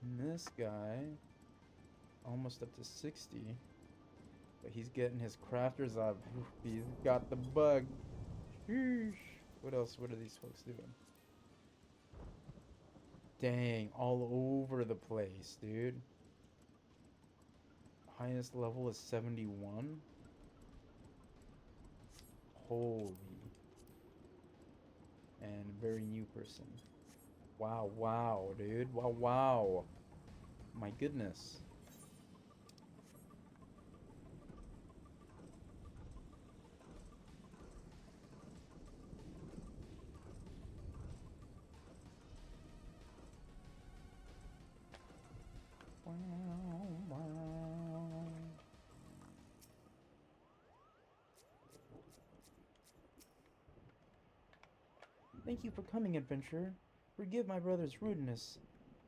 Speaker 3: And this guy, almost up to 60. But he's getting his crafters up. He's got the bug. Sheesh. What else? What are these folks doing? Dang, all over the place, dude. Highest level is 71. Holy. And very new person. Wow, wow, dude. Wow, wow. My goodness. Thank you for coming, adventurer. Forgive my brother's rudeness.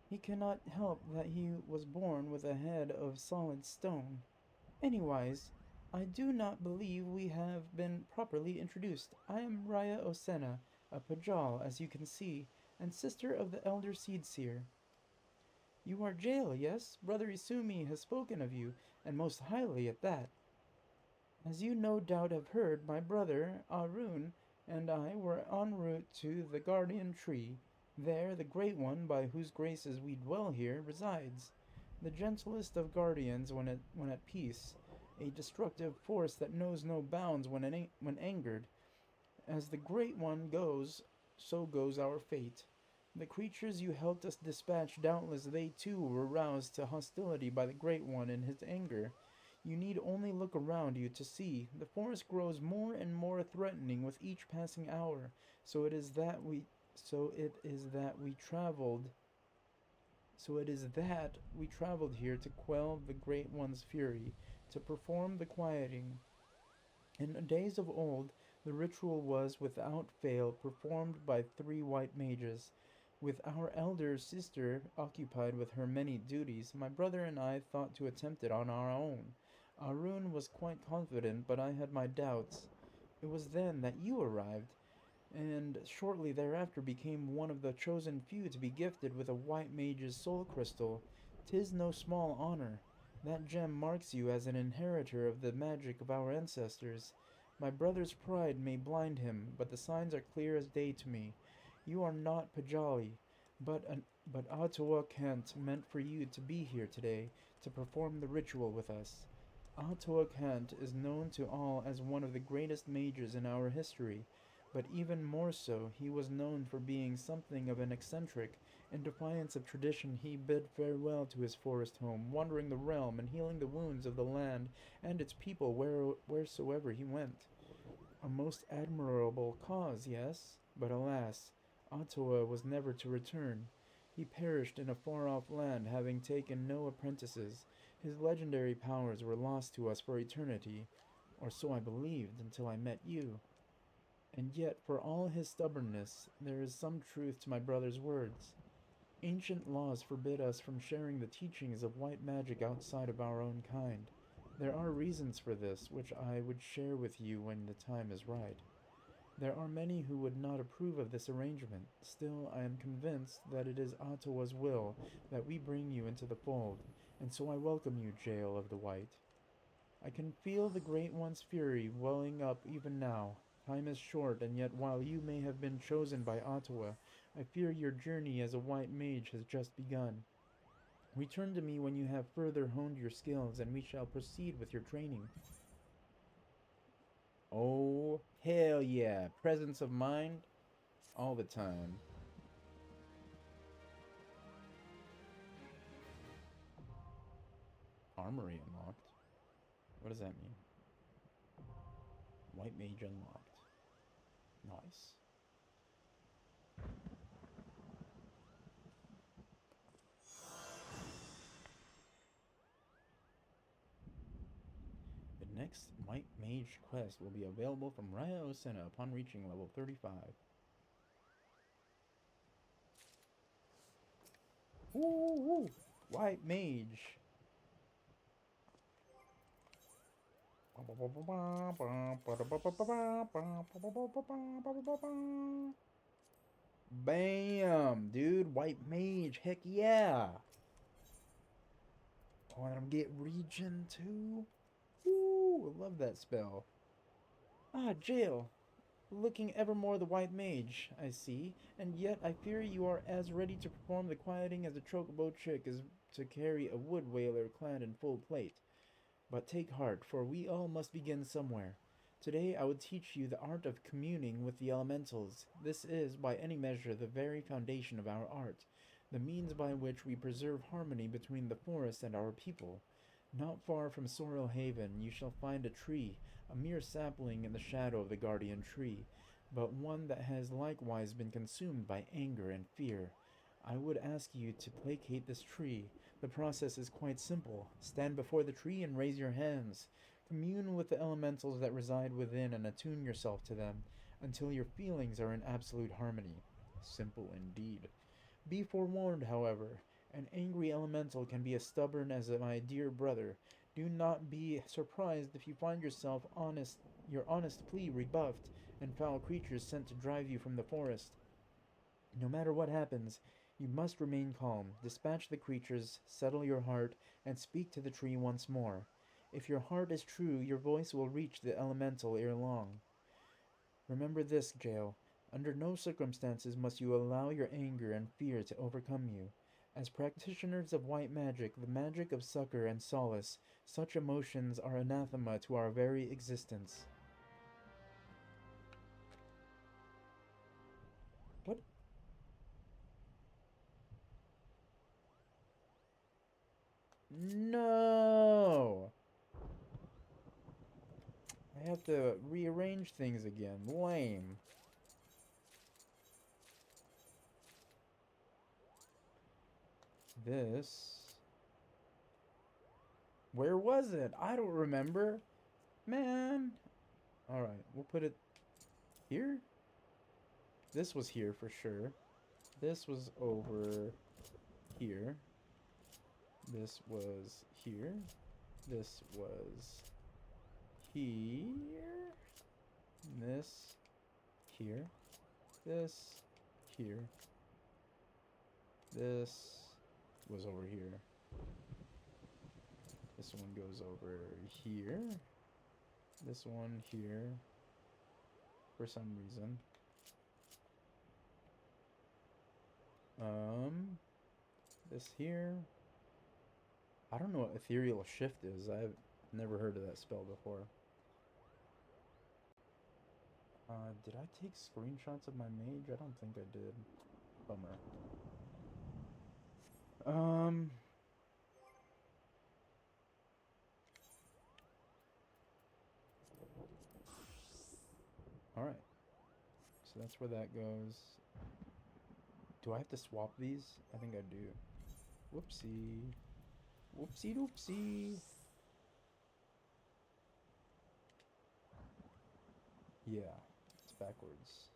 Speaker 3: He cannot help that he was born with a head of solid stone. Anyways, I do not believe we have been properly introduced. I am Raya Osena, a Pajal, as you can see, and sister of the elder Seed Seer. You are Jael, yes? Brother Isumi has spoken of you, and most highly at that. As you no doubt have heard, my brother, Arun, and I were en route to the Guardian Tree. There the Great One, by whose graces we dwell here, resides. The gentlest of guardians when at peace, a destructive force that knows no bounds when angered. As the Great One goes, so goes our fate. The creatures you helped us dispatch, doubtless they too were roused to hostility by the Great One in his anger. You need only look around you to see. The forest grows more and more threatening with each passing hour. So it is that we traveled here to quell the Great One's fury, to perform the quieting. In days of old, the ritual was without fail performed by 3 white mages. With our elder sister occupied with her many duties, my brother and I thought to attempt it on our own. Arun was quite confident, but I had my doubts. It was then that you arrived, and shortly thereafter became one of the chosen few to be gifted with a white mage's soul crystal. 'Tis no small honor. That gem marks you as an inheritor of the magic of our ancestors. My brother's pride may blind him, but the signs are clear as day to me. You are not Pajali, but Ottawa Kent meant for you to be here today to perform the ritual with us. Ottawa Kent is known to all as one of the greatest mages in our history, but even more so, he was known for being something of an eccentric. In defiance of tradition, he bid farewell to his forest home, wandering the realm and healing the wounds of the land and its people wheresoever he went. A most admirable cause, yes, but alas, Ottawa was never to return. He perished in a far off land, having taken no apprentices. His legendary powers were lost to us for eternity, or so I believed until I met you. And yet, for all his stubbornness, there is some truth to my brother's words. Ancient laws forbid us from sharing the teachings of white magic outside of our own kind. There are reasons for this, which I would share with you when the time is right. There are many who would not approve of this arrangement. Still, I am convinced that it is Ottawa's will that we bring you into the fold, and so I welcome you, Jail of the White. I can feel the Great One's fury welling up even now. Time is short, and yet while you may have been chosen by Ottawa, I fear your journey as a white mage has just begun. Return to me when you have further honed your skills, and we shall proceed with your training. Oh, hell yeah. Presence of mind all the time. Armory unlocked. What does that mean? White mage unlocked. Nice. The next White Mage quest will be available from Raya Osena upon reaching level 35. Woo! White Mage! Bam! Dude, White Mage, heck yeah! Oh, and I'm getting regen too? Woo! I love that spell. Ah, Jail! Looking evermore the white mage, I see, and yet I fear you are as ready to perform the quieting as a chocobo chick is to carry a wood whaler clad in full plate. But take heart, for we all must begin somewhere. Today I would teach you the art of communing with the elementals. This is, by any measure, the very foundation of our art, the means by which we preserve harmony between the forest and our people. Not far from Sorrel Haven you shall find a tree, a mere sapling in the shadow of the guardian tree, but one that has likewise been consumed by anger and fear. I would ask you to placate this tree. The process is quite simple. Stand before the tree and raise your hands. Commune with the elementals that reside within and attune yourself to them until your feelings are in absolute harmony. Simple indeed. Be forewarned, however, an angry elemental can be as stubborn as my dear brother. Do not be surprised if you find your honest plea rebuffed, and foul creatures sent to drive you from the forest. No matter what happens, you must remain calm, dispatch the creatures, settle your heart, and speak to the tree once more. If your heart is true, your voice will reach the elemental ere long. Remember this, Jail. Under no circumstances must you allow your anger and fear to overcome you. As practitioners of white magic, the magic of succor and solace, such emotions are anathema to our very existence. What? No! I have to rearrange things again. Lame. This. Where was it? I don't remember. Man. Alright, we'll put it here. This was here for sure. This was over here. This was here. This was here. This here. This here. This was over here. This one goes over here. This one here. For some reason. This here. I don't know what ethereal shift is. I've never heard of that spell before. Did I take screenshots of my mage? I don't think I did. Bummer. Alright. So that's where that goes. Do I have to swap these? I think I do. Whoopsie. Whoopsie doopsie. Yeah, it's backwards.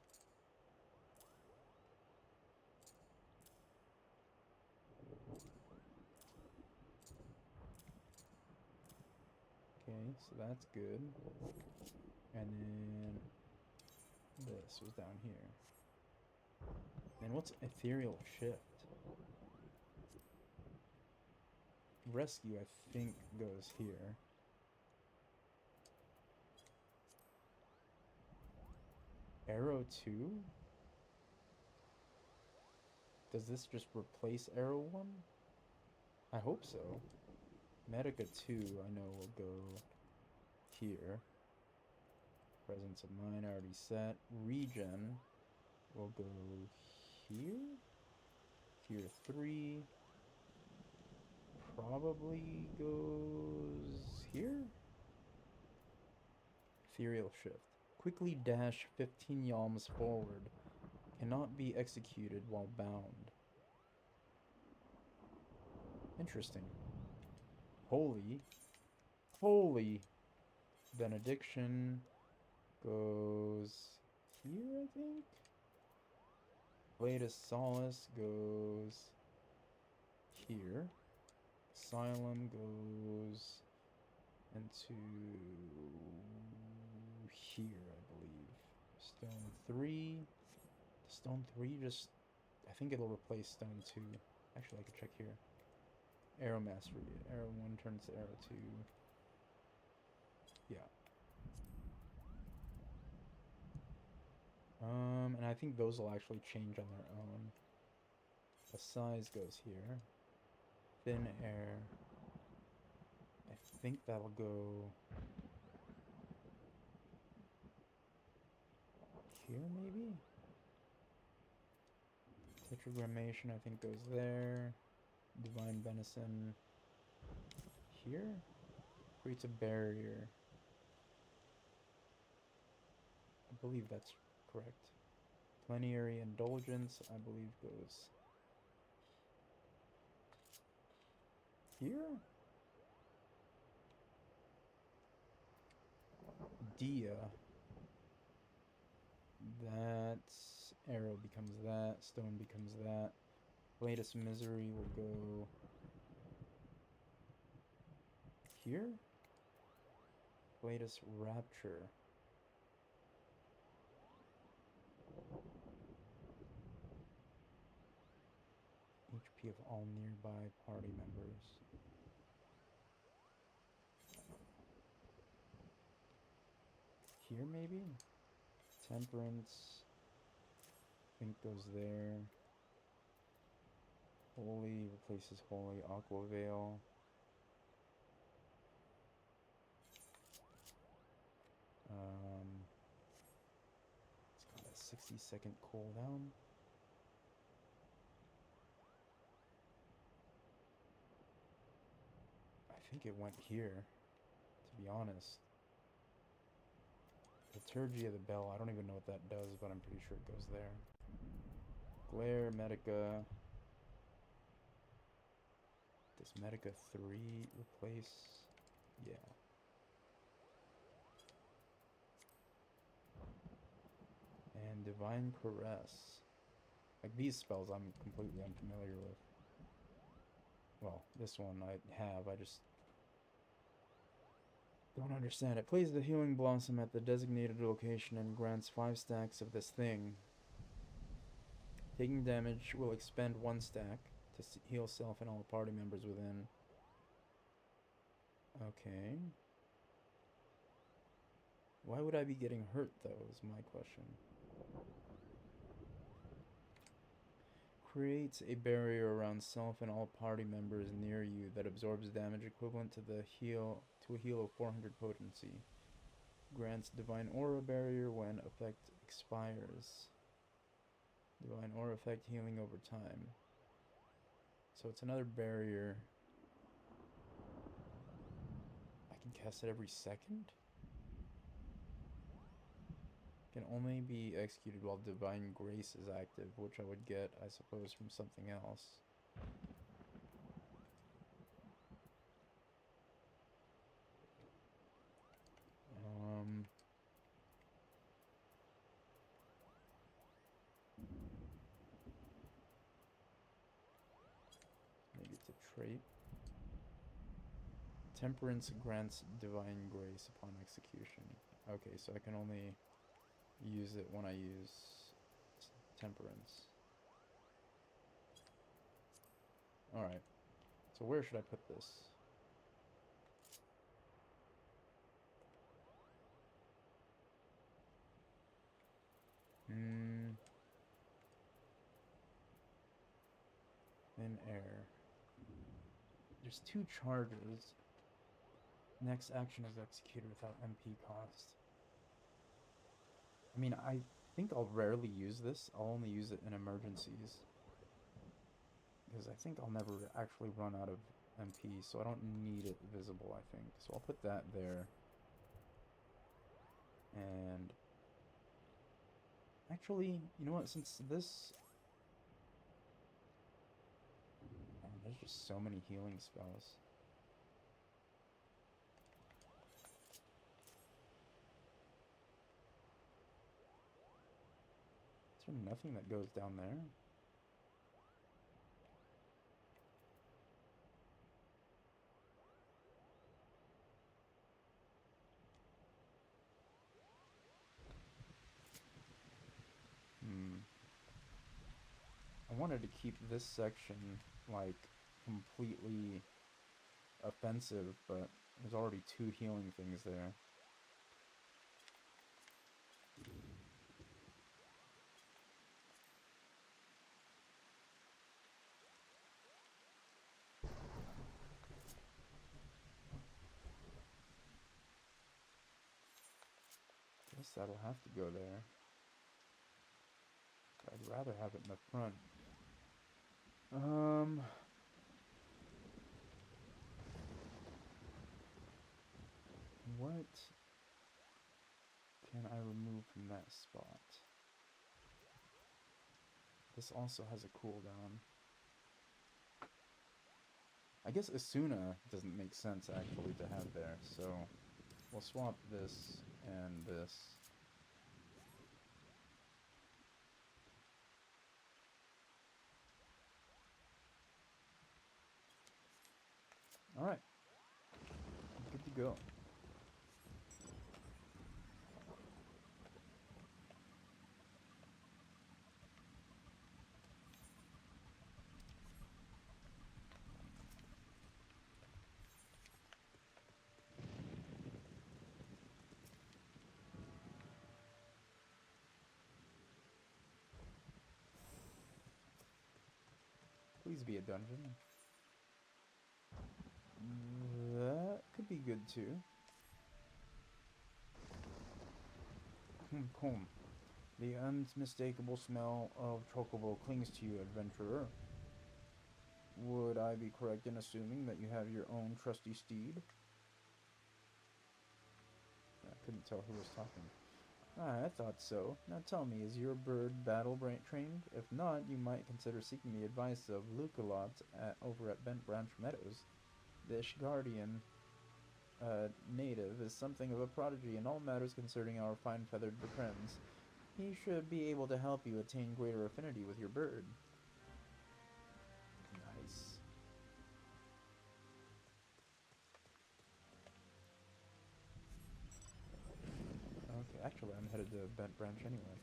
Speaker 3: Okay, so that's good. And then this was down here. And what's ethereal shift? Rescue, I think, goes here. Arrow 2? Does this just replace Arrow 1? I hope so. Medica 2, I know, will go here. Presence of Mind, already set. Regen will go here. Tier 3 probably goes here. Ethereal Shift. Quickly dash 15 yalms forward. Cannot be executed while bound. Interesting. Holy Benediction goes here, I think? Latest Solace goes here. Asylum goes into here, I believe. Stone 3. Stone 3 just... I think it'll replace Stone 2. Actually, I could check here. Arrow Mastery. Arrow 1 turns to Arrow 2. Yeah. And I think those will actually change on their own. The size goes here. Thin Air. I think that'll go... here, maybe? Tetragrammation, I think, goes there. Divine Venison here? Creates a barrier. I believe that's correct. Plenary Indulgence, I believe, goes here? Dia. That's... Arrow becomes that. Stone becomes that. Latest Misery will go... here? Latest Rapture. HP of all nearby party members. Here, maybe? Temperance. I think goes there. Holy replaces Holy. Aqua Veil. It's got a 60-second cooldown. I think it went here, to be honest. Liturgy of the Bell, I don't even know what that does, but I'm pretty sure it goes there. Glare, Medica. Does Medica 3 replace? Yeah. And Divine Caress. Like, these spells I'm completely unfamiliar with. Well, this one I have, I just don't understand it. Places the Healing Blossom at the designated location and grants 5 stacks of this thing. Taking damage will expend 1 stack to heal self and all party members within. Okay. Why would I be getting hurt, though, is my question. Creates a barrier around self and all party members near you that absorbs damage equivalent to a heal of 400 potency. Grants divine aura barrier when effect expires. Divine aura effect healing over time. So it's another barrier. I can cast it every second? Can only be executed while divine grace is active, which I would get, I suppose, from something else. Maybe it's a trait. Temperance grants divine grace upon execution. Okay, so I can only use it when I use temperance. Alright. So where should I put this? In air. There's 2 charges. Next action is executed without MP cost. I mean, I think I'll rarely use this. I'll only use it in emergencies. Because I think I'll never actually run out of MP, so I don't need it visible, I think. So I'll put that there. And actually, you know what, since this... Man, there's just so many healing spells. Is there nothing that goes down there? I wanted to keep this section, like, completely offensive, but there's already 2 healing things there. Guess that'll have to go there. I'd rather have it in the front. What can I remove from that spot? This also has a cooldown. I guess Asuna doesn't make sense actually to have there, so we'll swap this and this. Alright. Good to go. Please be a dungeon. That could be good too. The unmistakable smell of chocobo clings to you, adventurer. Would I be correct in assuming that you have your own trusty steed? I couldn't tell who was talking. I thought so. Now tell me, is your bird battle trained? If not, you might consider seeking the advice of Luculot over at Bent Branch Meadows. The Ishgardian native is something of a prodigy in all matters concerning our fine-feathered friends. He should be able to help you attain greater affinity with your bird. Nice. Okay, actually I'm headed to Bent Branch anyway.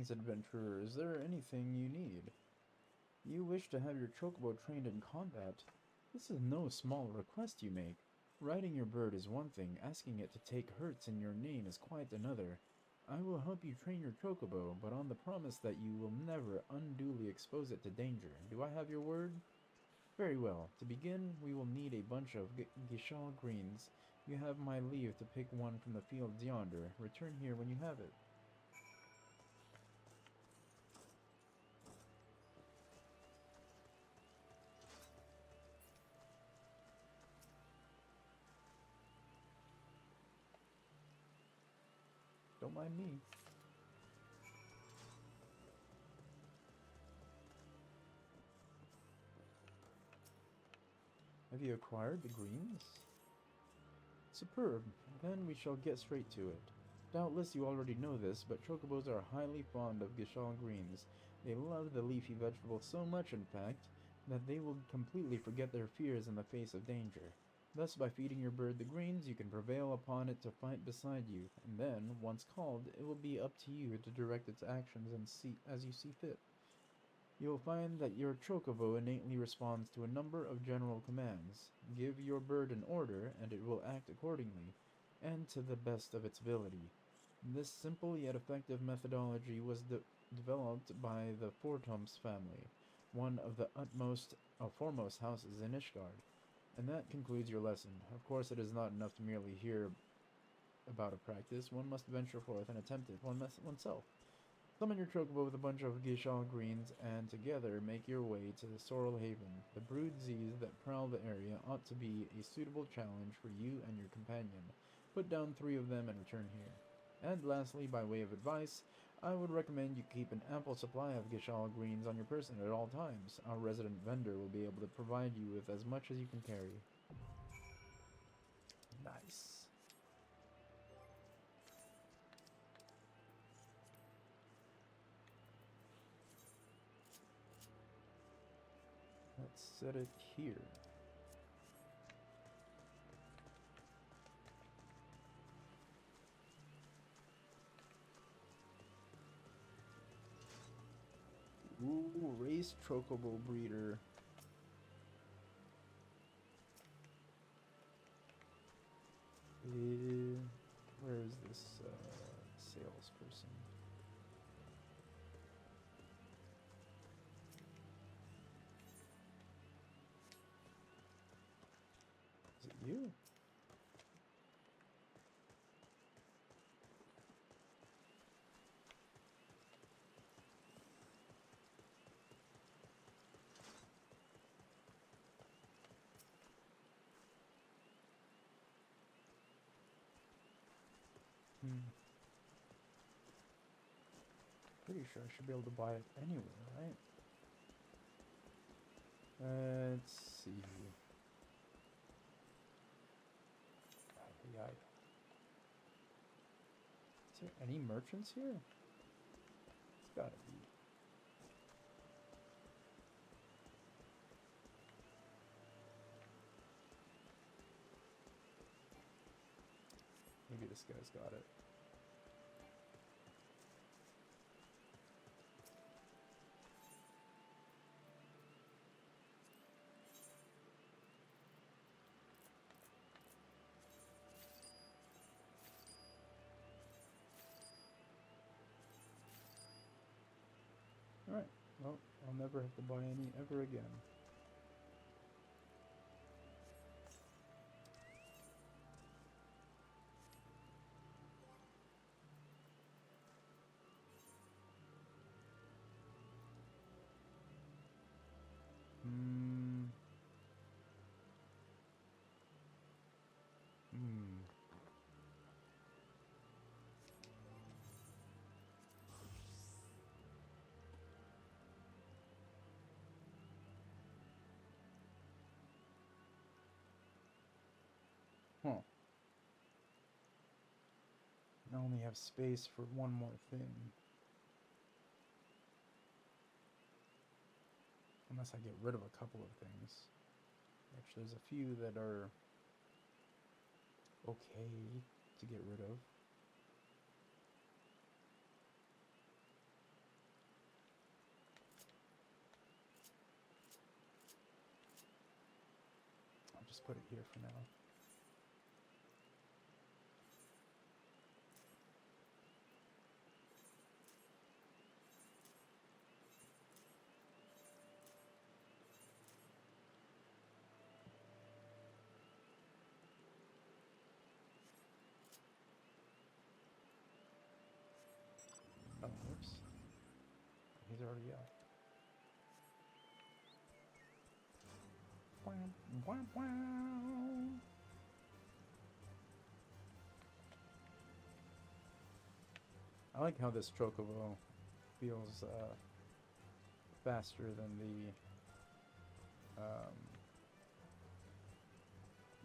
Speaker 3: Greetings, adventurer. Is there anything you need? You wish to have your chocobo trained in combat? This is no small request you make. Riding your bird is one thing, asking it to take hurts in your name is quite another. I will help you train your chocobo, but on the promise that you will never unduly expose it to danger. Do I have your word? Very well. To begin, we will need a bunch of Gishal greens. You have my leave to pick one from the fields yonder. Return here when you have it. Don't mind me. Have you acquired the greens? Superb. Then we shall get straight to it. Doubtless you already know this, but chocobos are highly fond of Gishal greens. They love the leafy vegetable so much, in fact, that they will completely forget their fears in the face of danger. Thus, by feeding your bird the greens, you can prevail upon it to fight beside you, and then, once called, it will be up to you to direct its actions and see as you see fit. You will find that your chocobo innately responds to a number of general commands. Give your bird an order, and it will act accordingly, and to the best of its ability. This simple yet effective methodology was developed by the Fortumps family, one of the foremost houses in Ishgard. And that concludes your lesson. Of course, it is not enough to merely hear about a practice. One must venture forth and attempt it oneself. Summon your chocobo with a bunch of Gishal greens, and together make your way to the Sorrel Haven. The brood Z's that prowl the area ought to be a suitable challenge for you and your companion. Put down 3 of them and return here. And lastly, by way of advice, I would recommend you keep an ample supply of Gishal greens on your person at all times. Our resident vendor will be able to provide you with as much as you can carry. Nice. Let's set it here. Ooh, race chocobo breeder. Where is this salesperson? Is it you? Pretty sure I should be able to buy it anywhere, right? Let's see. Yeah. Is there any merchants here? It's gotta be. Maybe this guy's got it. Alright, well, I'll never have to buy any ever again. Hmm. Hmm. Huh. I only have space for one more thing. Unless I get rid of a couple of things. Which there's a few that are okay to get rid of. just put it here for now. Oh, whoops. He's already out. Wow, wow, wow. I like how this chocobo feels faster than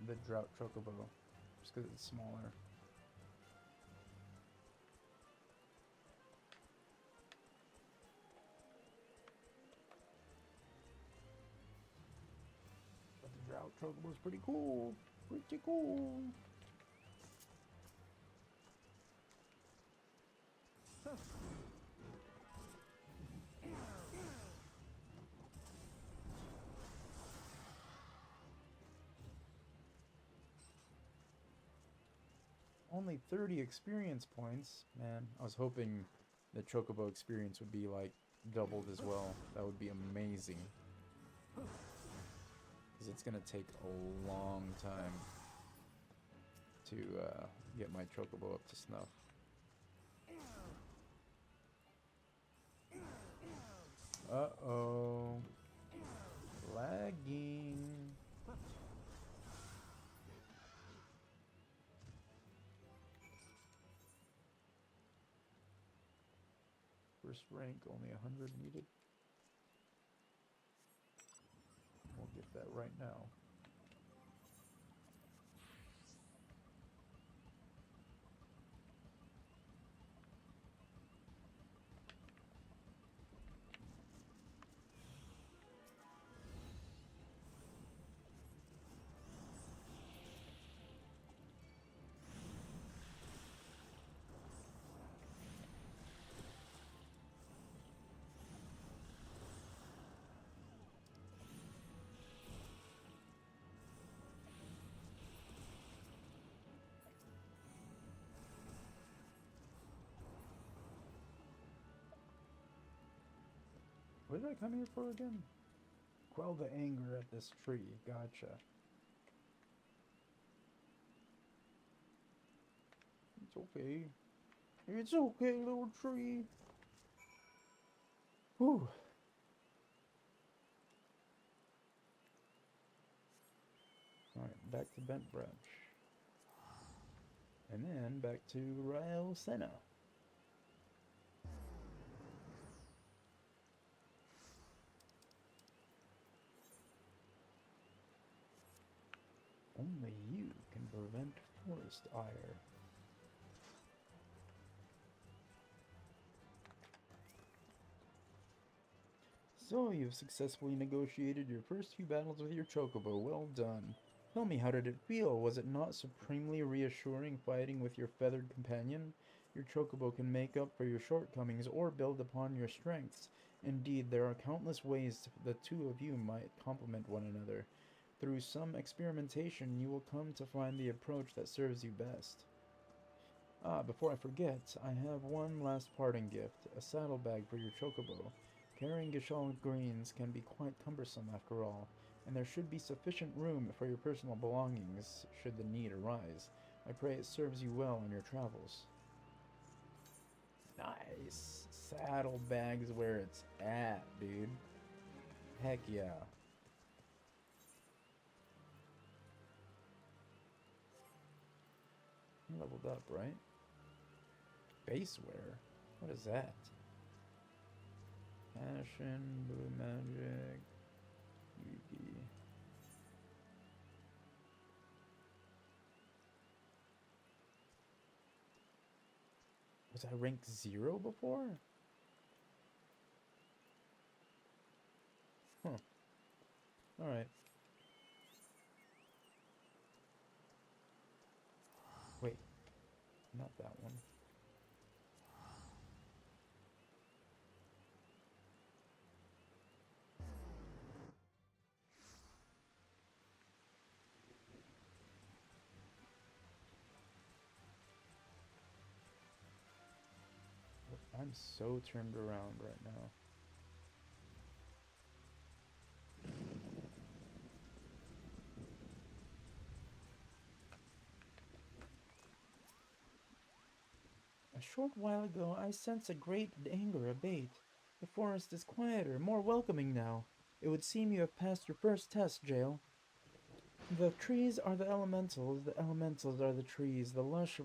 Speaker 3: the drought chocobo, just because it's smaller. But the drought chocobo is pretty cool. Pretty cool. Only 30 experience points. Man, I was hoping the chocobo experience would be like doubled as well. That would be amazing. Because it's gonna take a long time to get my chocobo up to snuff. Uh-oh. Lagging. First rank, only 100 needed. We'll get that right now. What did I come here for again? Quell the anger at this tree. Gotcha. It's okay. It's okay, little tree. Whew. Alright, back to Bent Branch. And then back to Rael Senna. Only you can prevent forest ire. So, you've successfully negotiated your first few battles with your chocobo. Well done. Tell me, how did it feel? Was it not supremely reassuring fighting with your feathered companion? Your chocobo can make up for your shortcomings or build upon your strengths. Indeed, there are countless ways the two of you might complement one another. Through some experimentation, you will come to find the approach that serves you best. Ah, before I forget, I have one last parting gift, a saddlebag for your chocobo. Carrying Gishal greens can be quite cumbersome after all, and there should be sufficient room for your personal belongings should the need arise. I pray it serves you well on your travels. Nice. Saddlebag's where it's at, dude. Heck yeah. You leveled up, right? Baseware? What is that? Passion, blue magic, UD. Was I rank 0 before? Huh. Alright. Wait. Not that one. I'm so turned around right now. A short while ago, I sensed a great anger abate. The forest is quieter, more welcoming now. It would seem you have passed your first test, Jael. The trees are the elementals are the trees. The lush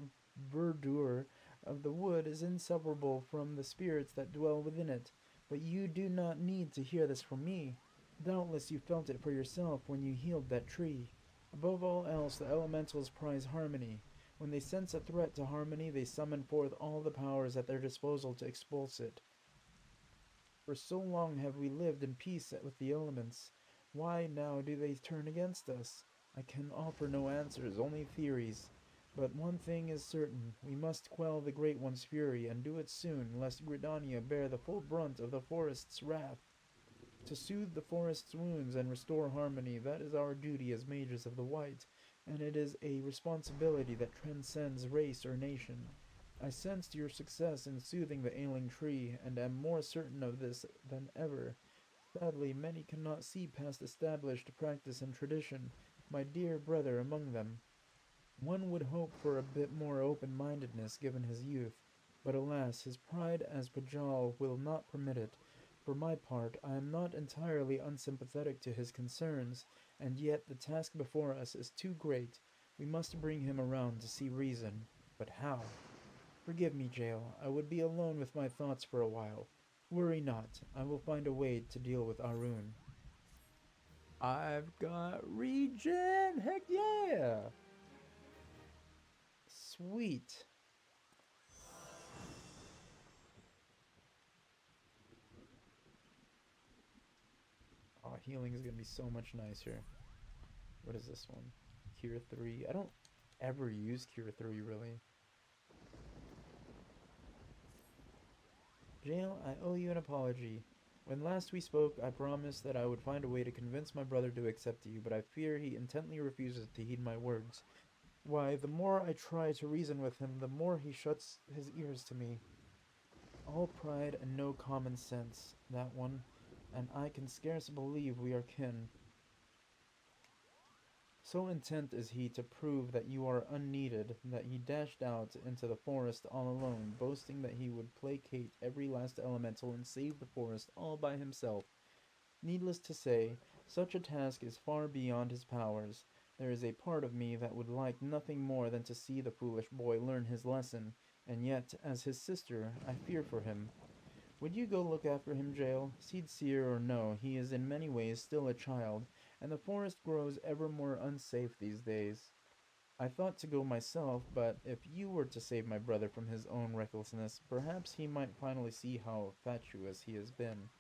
Speaker 3: verdure of the wood is inseparable from the spirits that dwell within it. But you do not need to hear this from me. Doubtless you felt it for yourself when you healed that tree. Above all else, the elementals prize harmony. When they sense a threat to harmony, they summon forth all the powers at their disposal to expulse it. For so long have we lived in peace with the elements. Why now do they turn against us? I can offer no answers, only theories. But one thing is certain, we must quell the Great One's fury, and do it soon, lest Gridania bear the full brunt of the forest's wrath. To soothe the forest's wounds and restore harmony, that is our duty as mages of the White, and it is a responsibility that transcends race or nation. I sensed your success in soothing the ailing tree, and am more certain of this than ever. Sadly, many cannot see past established practice and tradition, my dear brother among them. One would hope for a bit more open-mindedness given his youth, but alas, his pride as Pajal will not permit it. For my part, I am not entirely unsympathetic to his concerns, and yet the task before us is too great. We must bring him around to see reason. But how? Forgive me, Jael. I would be alone with my thoughts for a while. Worry not. I will find a way to deal with Arun. I've got regen! Heck yeah! Sweet. Oh, healing is gonna be so much nicer. What is this one? Cure 3. I don't ever use Cure 3, really. Jael, I owe you an apology. When last we spoke, I promised that I would find a way to convince my brother to accept you, but I fear he intently refuses to heed my words. Why, the more I try to reason with him, the more he shuts his ears to me. All pride and no common sense, that one, and I can scarce believe we are kin. So intent is he to prove that you are unneeded that he dashed out into the forest all alone, boasting that he would placate every last elemental and save the forest all by himself. Needless to say, such a task is far beyond his powers. There is a part of me that would like nothing more than to see the foolish boy learn his lesson, and yet, as his sister, I fear for him. Would you go look after him, Jael? Seed-seer or no, he is in many ways still a child, and the forest grows ever more unsafe these days. I thought to go myself, but if you were to save my brother from his own recklessness, perhaps he might finally see how fatuous he has been.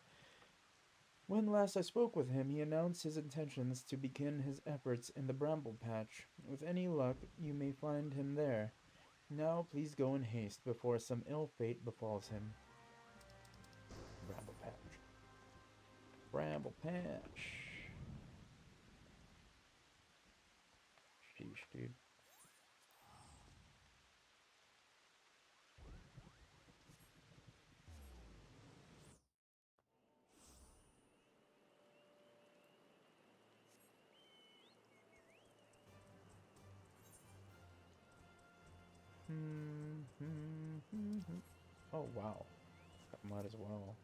Speaker 3: When last I spoke with him, he announced his intentions to begin his efforts in the bramble patch. With any luck, you may find him there. Now please go in haste before some ill fate befalls him. Bramble patch. Bramble patch. Sheesh, dude. Oh, wow. I might as well.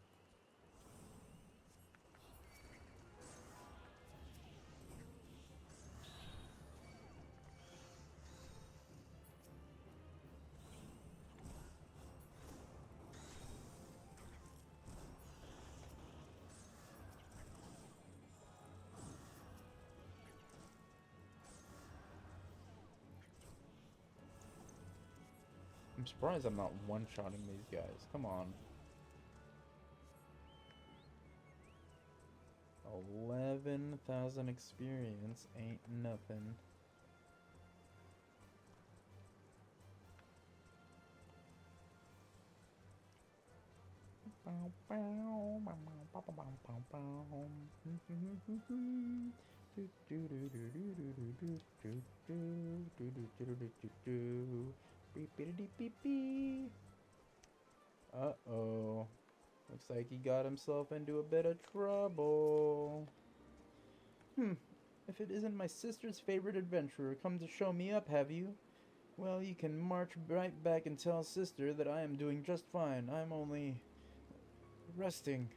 Speaker 3: I'm surprised I'm not one-shotting these guys. Come on. 11,000 experience ain't nothing. Uh-oh. Looks like he got himself into a bit of trouble. If it isn't my sister's favorite adventurer come to show me up, have you? Well, you can march right back and tell sister that I am doing just fine. I'm only resting.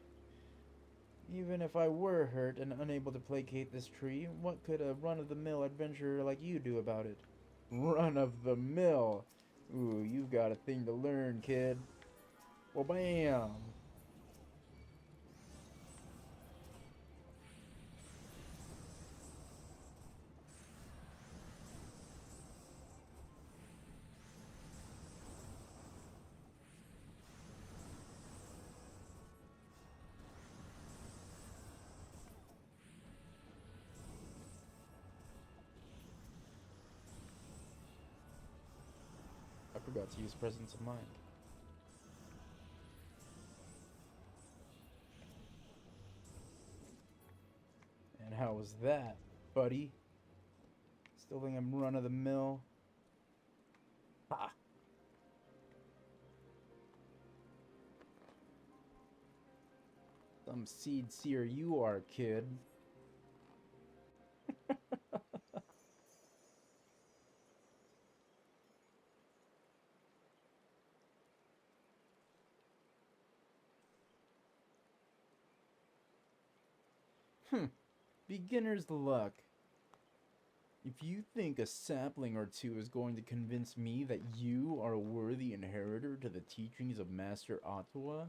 Speaker 3: Even if I were hurt and unable to placate this tree, what could a run-of-the-mill adventurer like you do about it? Run-of-the-mill? Ooh, you've got a thing to learn, kid. Well, bam! I forgot to use presence of mind. And how was that, buddy? Still think I'm run-of-the-mill? Ha! Some seed seer you are, kid. Beginner's luck. If you think a sapling or two is going to convince me that you are a worthy inheritor to the teachings of Master Ottawa,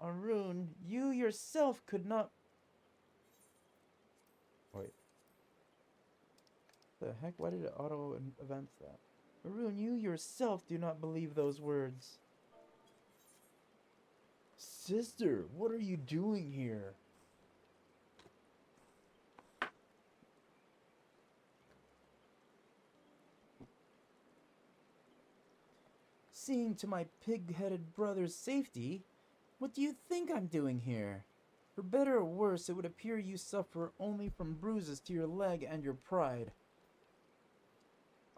Speaker 3: Arun, you yourself could not... Wait. The heck? Why did it auto-event that? Arun, you yourself do not believe those words. Sister, what are you doing here? Seeing to my pig-headed brother's safety, what do you think I'm doing here? For better or worse, it would appear you suffer only from bruises to your leg and your pride.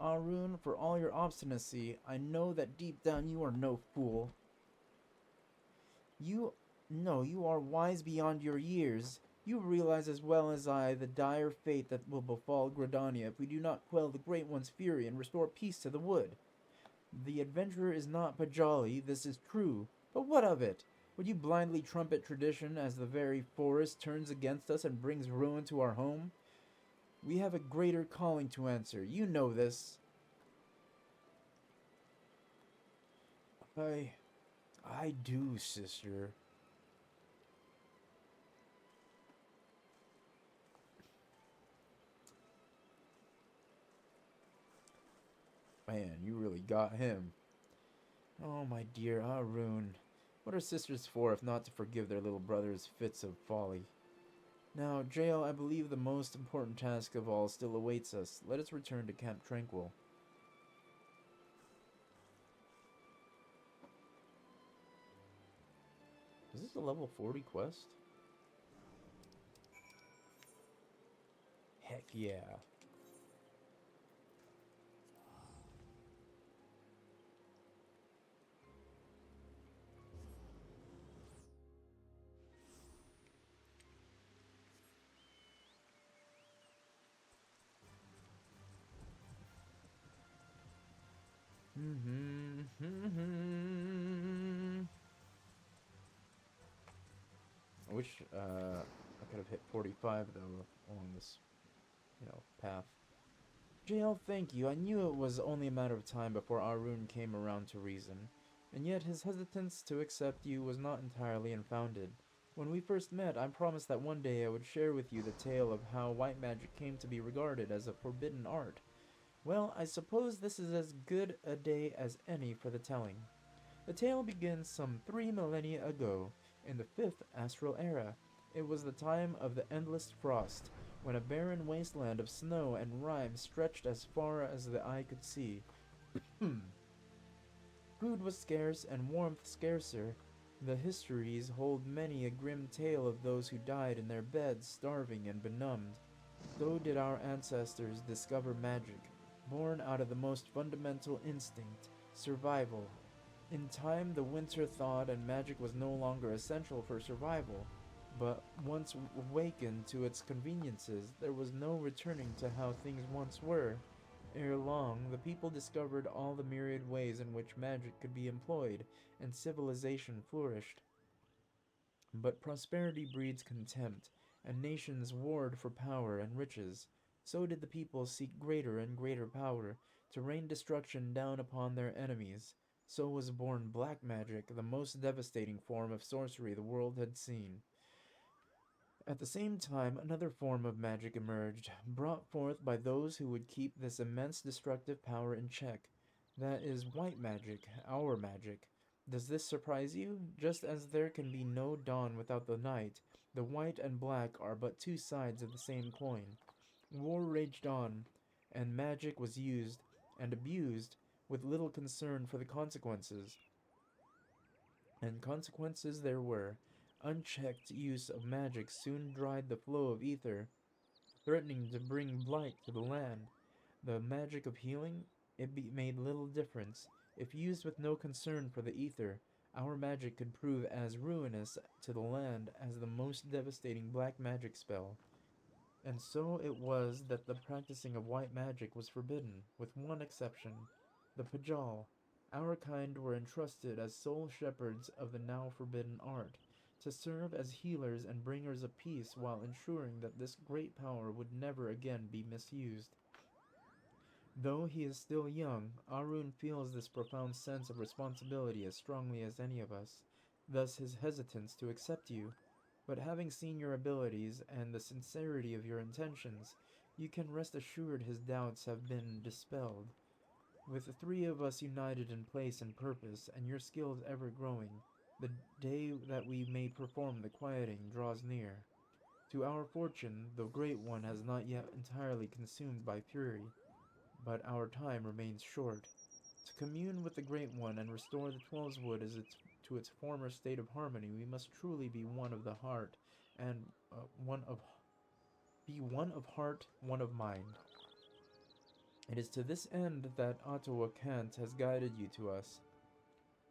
Speaker 3: Arun, for all your obstinacy, I know that deep down you are no fool. You are wise beyond your years. You realize as well as I the dire fate that will befall Gridania if we do not quell the Great One's fury and restore peace to the wood. The adventurer is not Pajali, this is true, but what of it? Would you blindly trumpet tradition as the very forest turns against us and brings ruin to our home? We have a greater calling to answer, you know this. I do, sister. Man, you really got him. Oh, my dear Arun. What are sisters for if not to forgive their little brother's fits of folly? Now, Jael, I believe the most important task of all still awaits us. Let us return to Camp Tranquil. Is this a level 40 quest? Heck yeah. I wish I could have hit 45 though along this, path. Jael, thank you. I knew it was only a matter of time before Arun came around to reason, and yet his hesitance to accept you was not entirely unfounded. When we first met, I promised that one day I would share with you the tale of how white magic came to be regarded as a forbidden art. Well, I suppose this is as good a day as any for the telling. The tale begins some 3 millennia ago, in the 5th astral era. It was the time of the endless frost, when a barren wasteland of snow and rime stretched as far as the eye could see. Food was scarce and warmth scarcer. The histories hold many a grim tale of those who died in their beds, starving and benumbed. So did our ancestors discover magic. born out of the most fundamental instinct, survival. In time, the winter thawed and magic was no longer essential for survival, but once awakened to its conveniences, there was no returning to how things once were. Ere long, the people discovered all the myriad ways in which magic could be employed, and civilization flourished. But prosperity breeds contempt, and nations warred for power and riches. So did the people seek greater and greater power, to rain destruction down upon their enemies. So was born black magic, the most devastating form of sorcery the world had seen. At the same time, another form of magic emerged, brought forth by those who would keep this immense destructive power in check. That is white magic, our magic. Does this surprise you? Just as there can be no dawn without the night, the white and black are but two sides of the same coin. War raged on, and magic was used and abused with little concern for the consequences. And consequences there were. Unchecked use of magic soon dried the flow of ether, threatening to bring blight to the land. The magic of healing, made little difference. If used with no concern for the ether, our magic could prove as ruinous to the land as the most devastating black magic spell. And so it was that the practicing of white magic was forbidden, with one exception, the Pajal. Our kind were entrusted as sole shepherds of the now forbidden art, to serve as healers and bringers of peace while ensuring that this great power would never again be misused. Though he is still young, Arun feels this profound sense of responsibility as strongly as any of us, thus his hesitance to accept you. But having seen your abilities and the sincerity of your intentions, you can rest assured his doubts have been dispelled. With the three of us united in place and purpose, and your skills ever growing, the day that we may perform the quieting draws near. To our fortune, the Great One has not yet entirely consumed by fury, but our time remains short. To commune with the Great One and restore the Twelveswood to its former state of harmony, we must truly be one of the heart, and one of heart, one of mind. It is to this end that Ottawa Kant has guided you to us.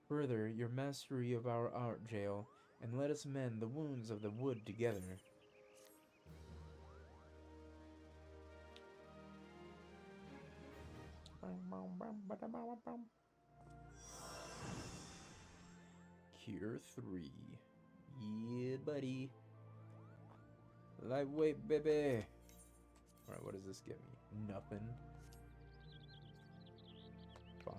Speaker 3: Further your mastery of our art, Jael, and let us mend the wounds of the wood together. Cure 3. Yeah, buddy. Lightweight, baby. Alright, what does this get me? Nothing. Fine.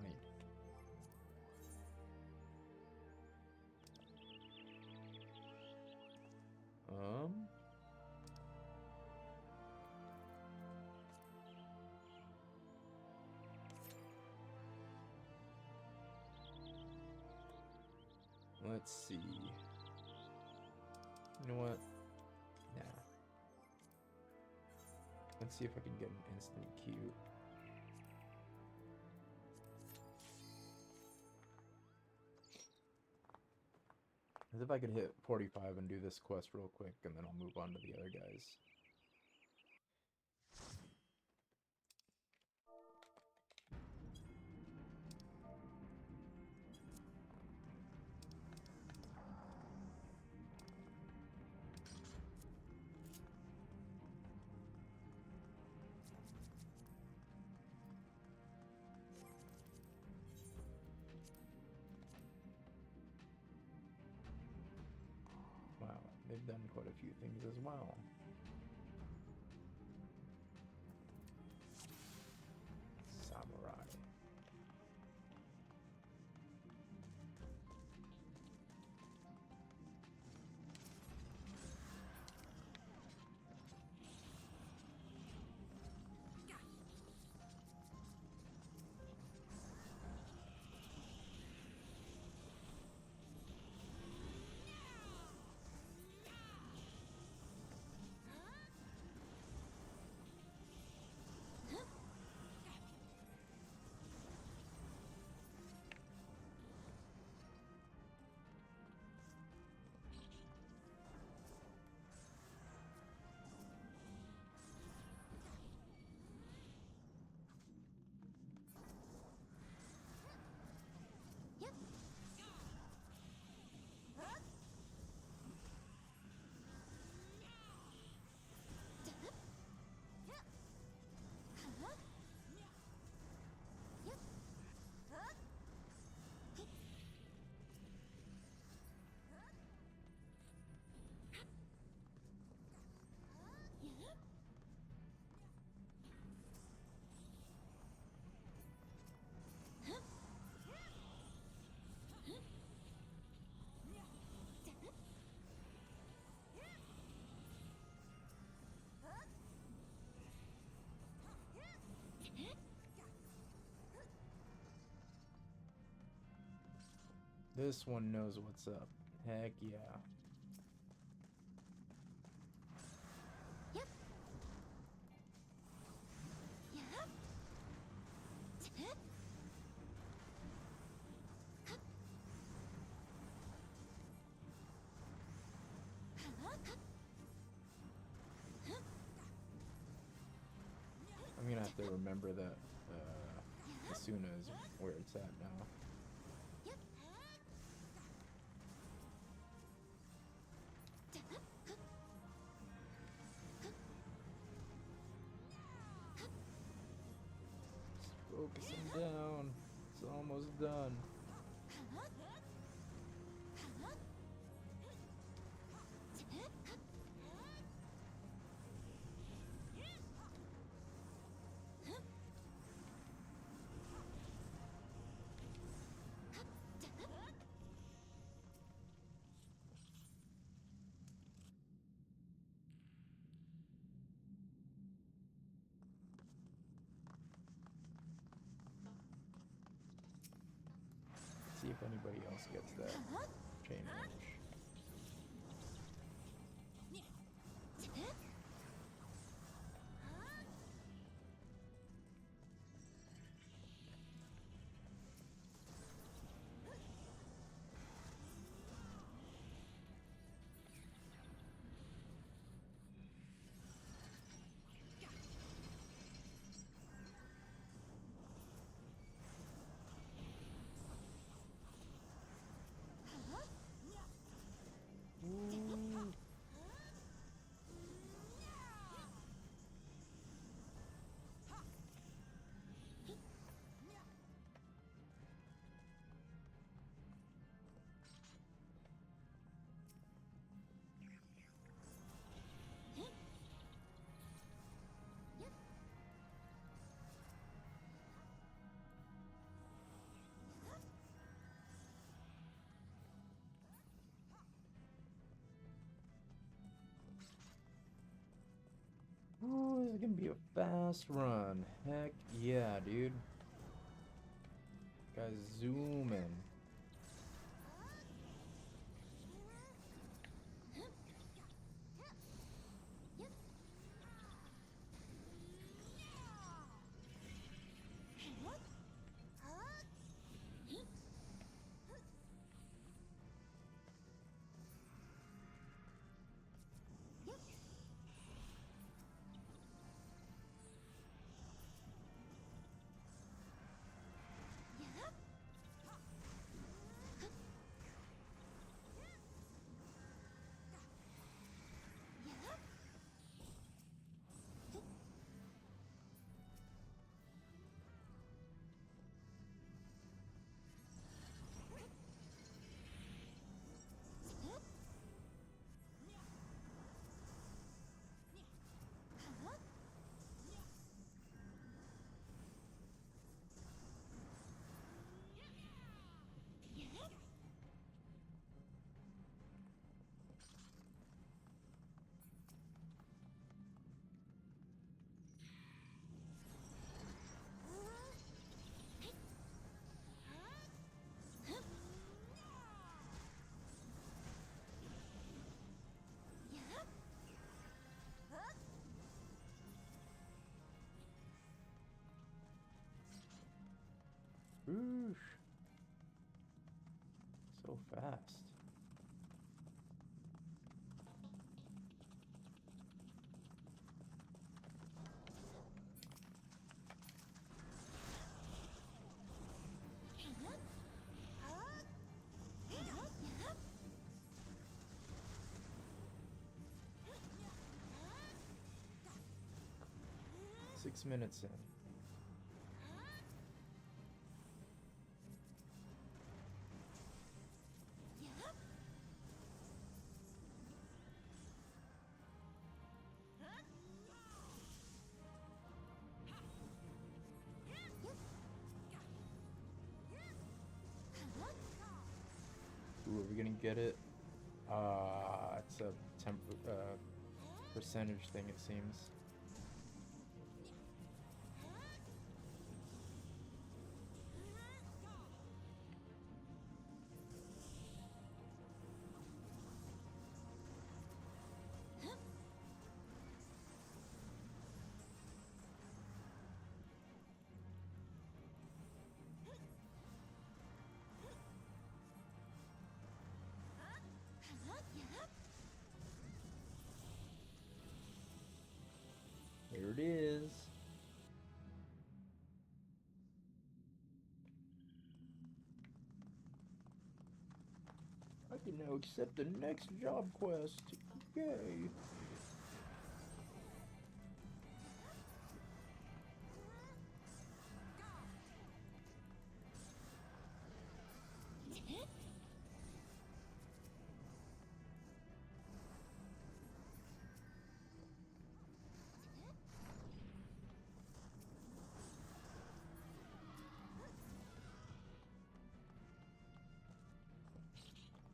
Speaker 3: Let's see. You know what? Nah. Let's see if I can get an instant cute. As if I could hit 45 and do this quest real quick, and then I'll move on to the other guys. Wow, they've done quite a few things as well. Samurai. This one knows what's up. Heck yeah. I'm gonna have to remember that Asuna is where it's at now. Just focusing down. It's almost done. See if anybody else gets that chain wrench. Oh, this is gonna be a fast run. Heck yeah, dude. Guys zooming. Oosh. So fast. Six minutes in. Ooh, are we gonna get it? It's a percentage thing, it seems. Here it is.
Speaker 1: I can now accept the next job quest. Yay!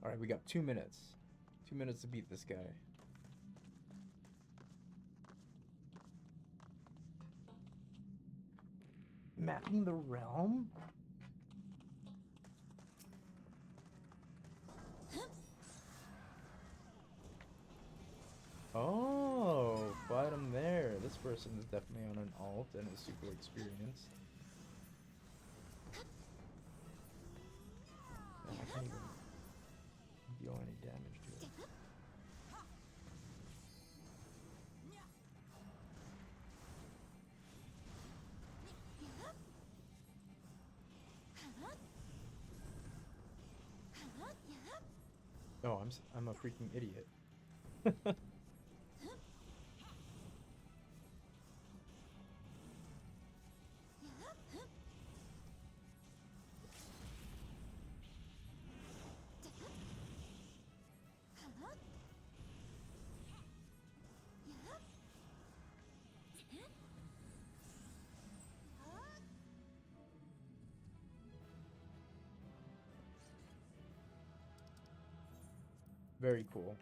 Speaker 1: Alright, we got 2 minutes. 2 minutes to beat this guy.
Speaker 2: Mapping the realm?
Speaker 1: Oh, fight him there. This person is definitely on an alt and is super experienced. And I can't even deal any damage to it. Oh, I'm a freaking idiot. Very cool.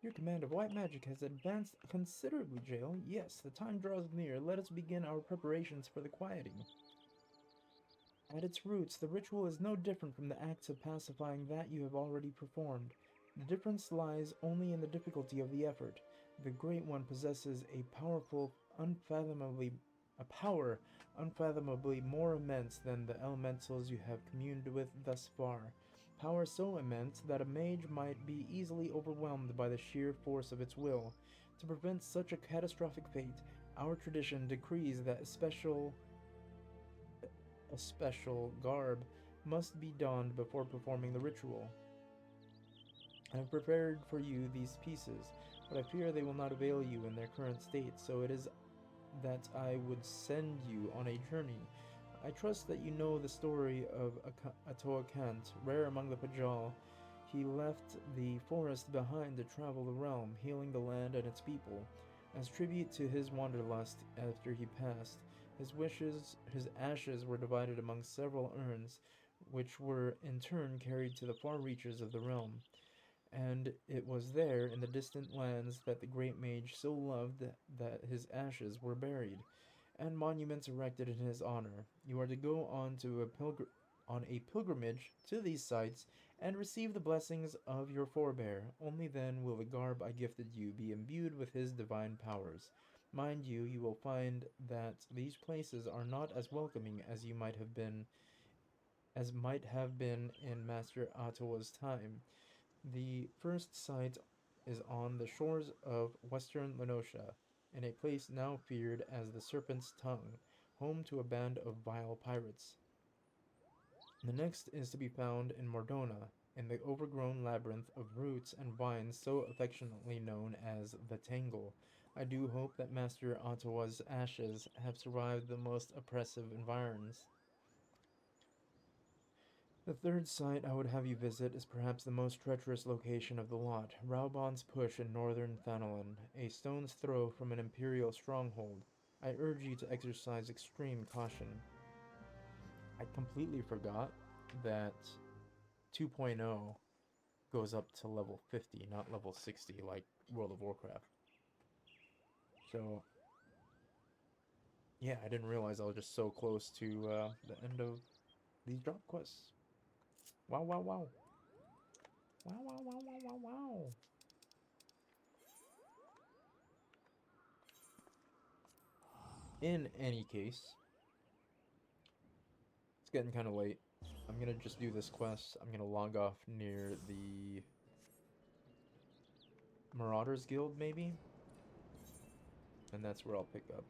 Speaker 1: Your command of white magic has advanced considerably, Jail. Yes, the time draws near. Let us begin our preparations for the quieting. At its roots, the ritual is no different from the acts of pacifying that you have already performed. The difference lies only in the difficulty of the effort. The Great One possesses a power unfathomably more immense than the elementals you have communed with thus far. Power so immense that a mage might be easily overwhelmed by the sheer force of its will. To prevent such a catastrophic fate, our tradition decrees that a special garb must be donned before performing the ritual. I have prepared for you these pieces, but I fear they will not avail you in their current state, so it is that I would send you on a journey. I trust that you know the story of Atoa Kant, rare among the Pajal. He left the forest behind to travel the realm, healing the land and its people. As tribute to his wanderlust after he passed, his ashes were divided among several urns, which were in turn carried to the far reaches of the realm. And it was there, in the distant lands, that the great mage so loved that his ashes were buried, and monuments erected in his honor. You are to go on a pilgrimage to these sites and receive the blessings of your forebear. Only then will the garb I gifted you be imbued with his divine powers. Mind you, you will find that these places are not as welcoming as might have been in Master Ottawa's time. The first site is on the shores of western Lenosha, in a place now feared as the Serpent's Tongue, home to a band of vile pirates. The next is to be found in Mordona, in the overgrown labyrinth of roots and vines so affectionately known as the Tangle. I do hope that Master Ottawa's ashes have survived the most oppressive environs. The third site I would have you visit is perhaps the most treacherous location of the lot, Raubon's Push in northern Thanalan, a stone's throw from an imperial stronghold. I urge you to exercise extreme caution. I completely forgot that 2.0 goes up to level 50, not level 60 like World of Warcraft. So, yeah, I didn't realize I was just so close to the end of these drop quests. Wow, wow, wow. Wow, wow, wow, wow, wow, wow. In any case, it's getting kind of late. I'm gonna just do this quest. I'm gonna log off near the Marauders Guild, maybe? And that's where I'll pick up.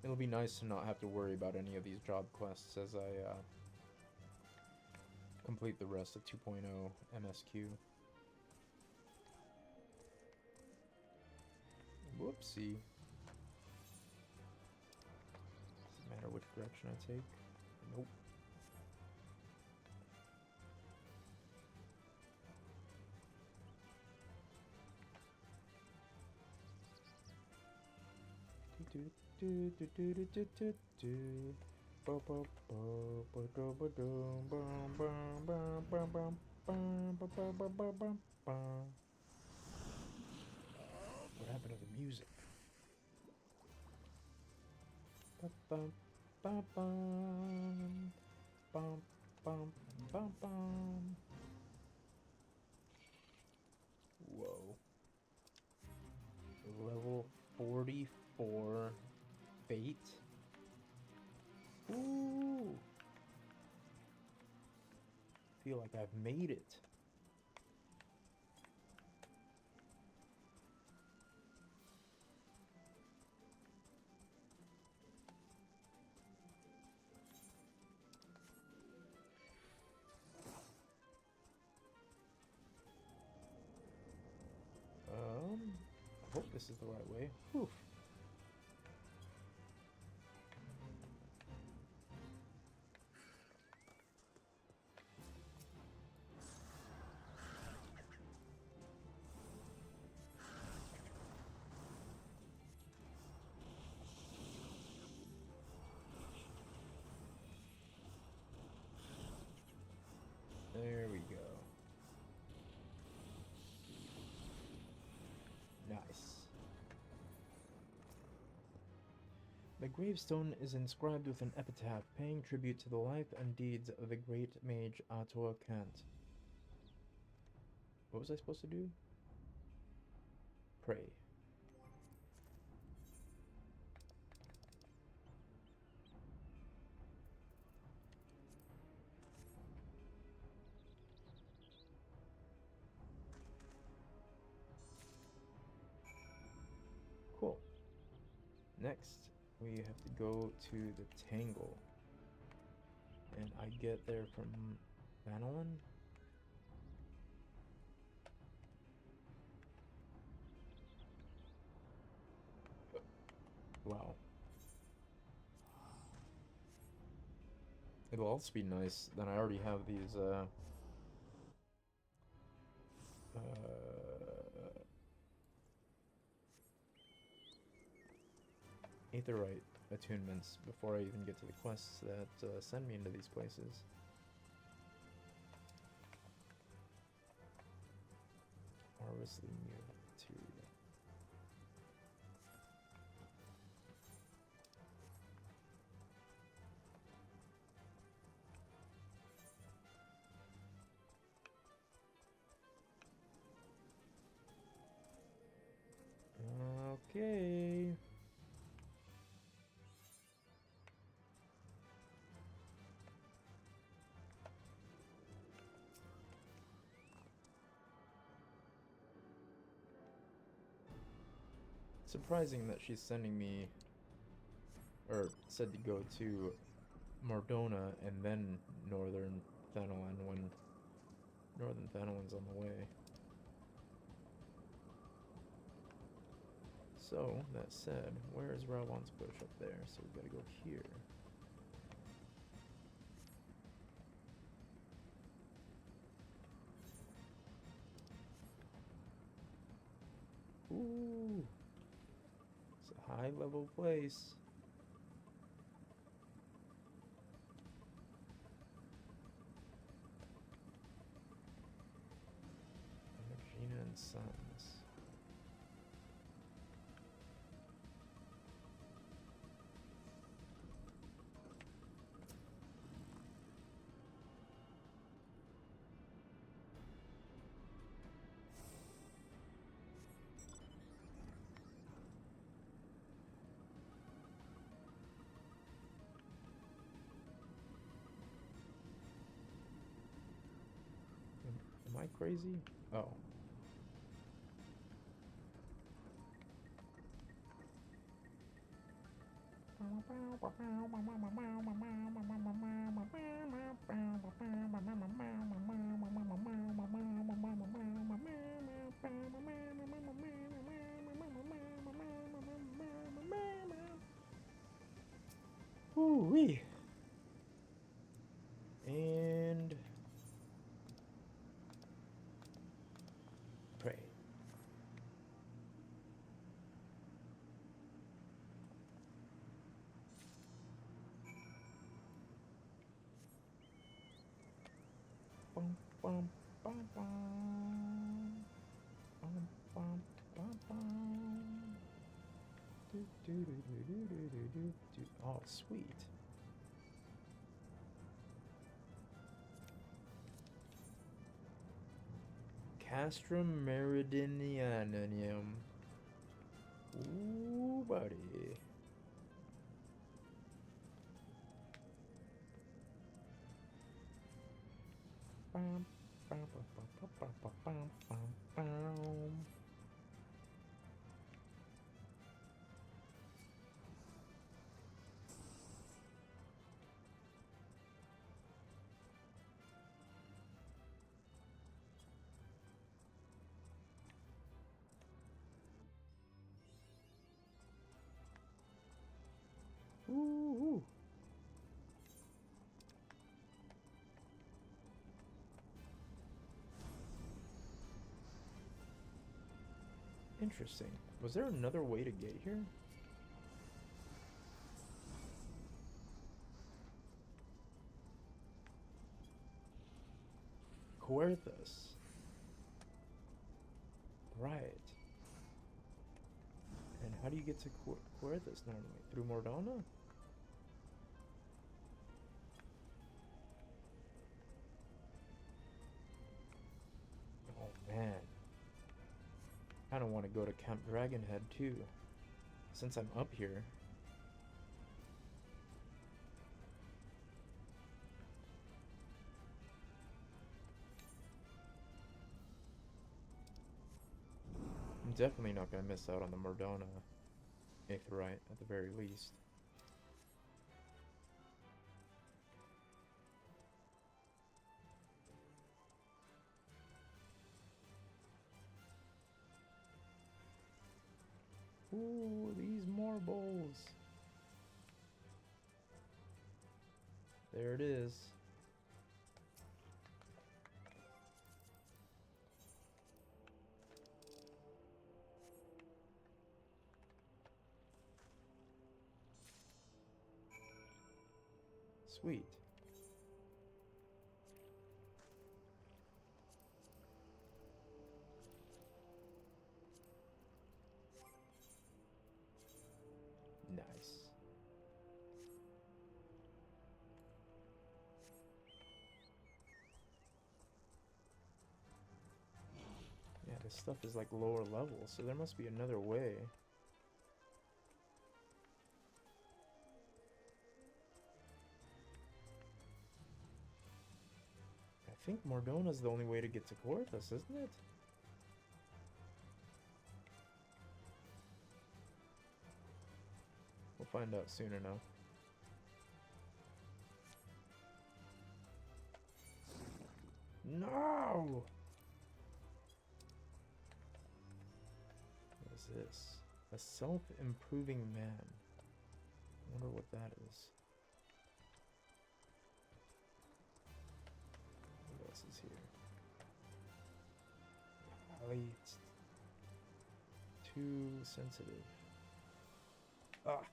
Speaker 1: It'll be nice to not have to worry about any of these job quests as I complete the rest of 2.0 MSQ. Whoopsie. Doesn't matter which direction I take. Nope. What happened to the music? Whoa. Level 44 Fate. Ooh. Feel like I've made it. I hope this is the right way. Whew. There we go. Nice. The gravestone is inscribed with an epitaph paying tribute to the life and deeds of the great mage Atua Kant. What was I supposed to do? Pray. Cool. Next, we have to go to the Tangle. And I get there from Vanillin? Wow. It'll also be nice that I already have these, Aetherite attunements before I even get to the quests that send me into these places. Harvest the new material. Okay. Surprising that she's sending me, or said to go to Mordona and then Northern Thanalin when Northern Thanalin's on the way. So, that said, where is Ralon's bush up there? So we gotta go here. Ooh! It's a high level place. Gina and Sons.
Speaker 3: crazy? Oh.
Speaker 1: Ooh-wee. And pray. Bum, bum, bum, bum. Bum, bum, bum, bum. Do, do, do, do, do, do, do, do, do. Oh, sweet. Castrum meridianum. Ooh, buddy. Bum, bum, bum, bum, bum, bum, bum, bum, bum. Ooh. Interesting. Was there another way to get here? Coerthus. Right. And how do you get to Coerthus normally? Through Mordona? Oh man. I don't want to go to Camp Dragonhead too. Since I'm up here. I'm definitely not going to miss out on the Mordona Aetheryte at the very least. Ooh, these marbles. There it is. Sweet. Nice. Yeah, this stuff is like lower level, so there must be another way. I think Mordona's the only way to get to Coerthus, isn't it? We'll find out soon enough. No! What is this? A self-improving man. I wonder what that is. What else is here? It's too sensitive. Ah!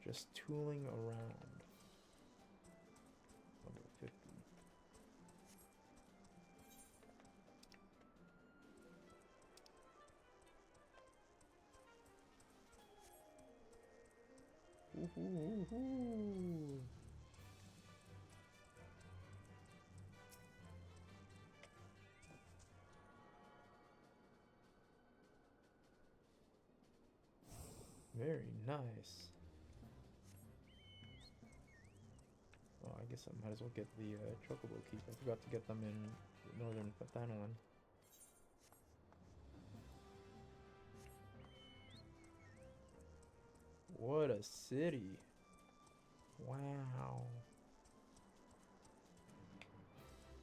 Speaker 1: Just tooling around. Level 50. Ooh. Very nice. Oh, I I guess I might as well get the Chocobo Keep. I forgot to get them in Northern Thanalan. What a city! Wow.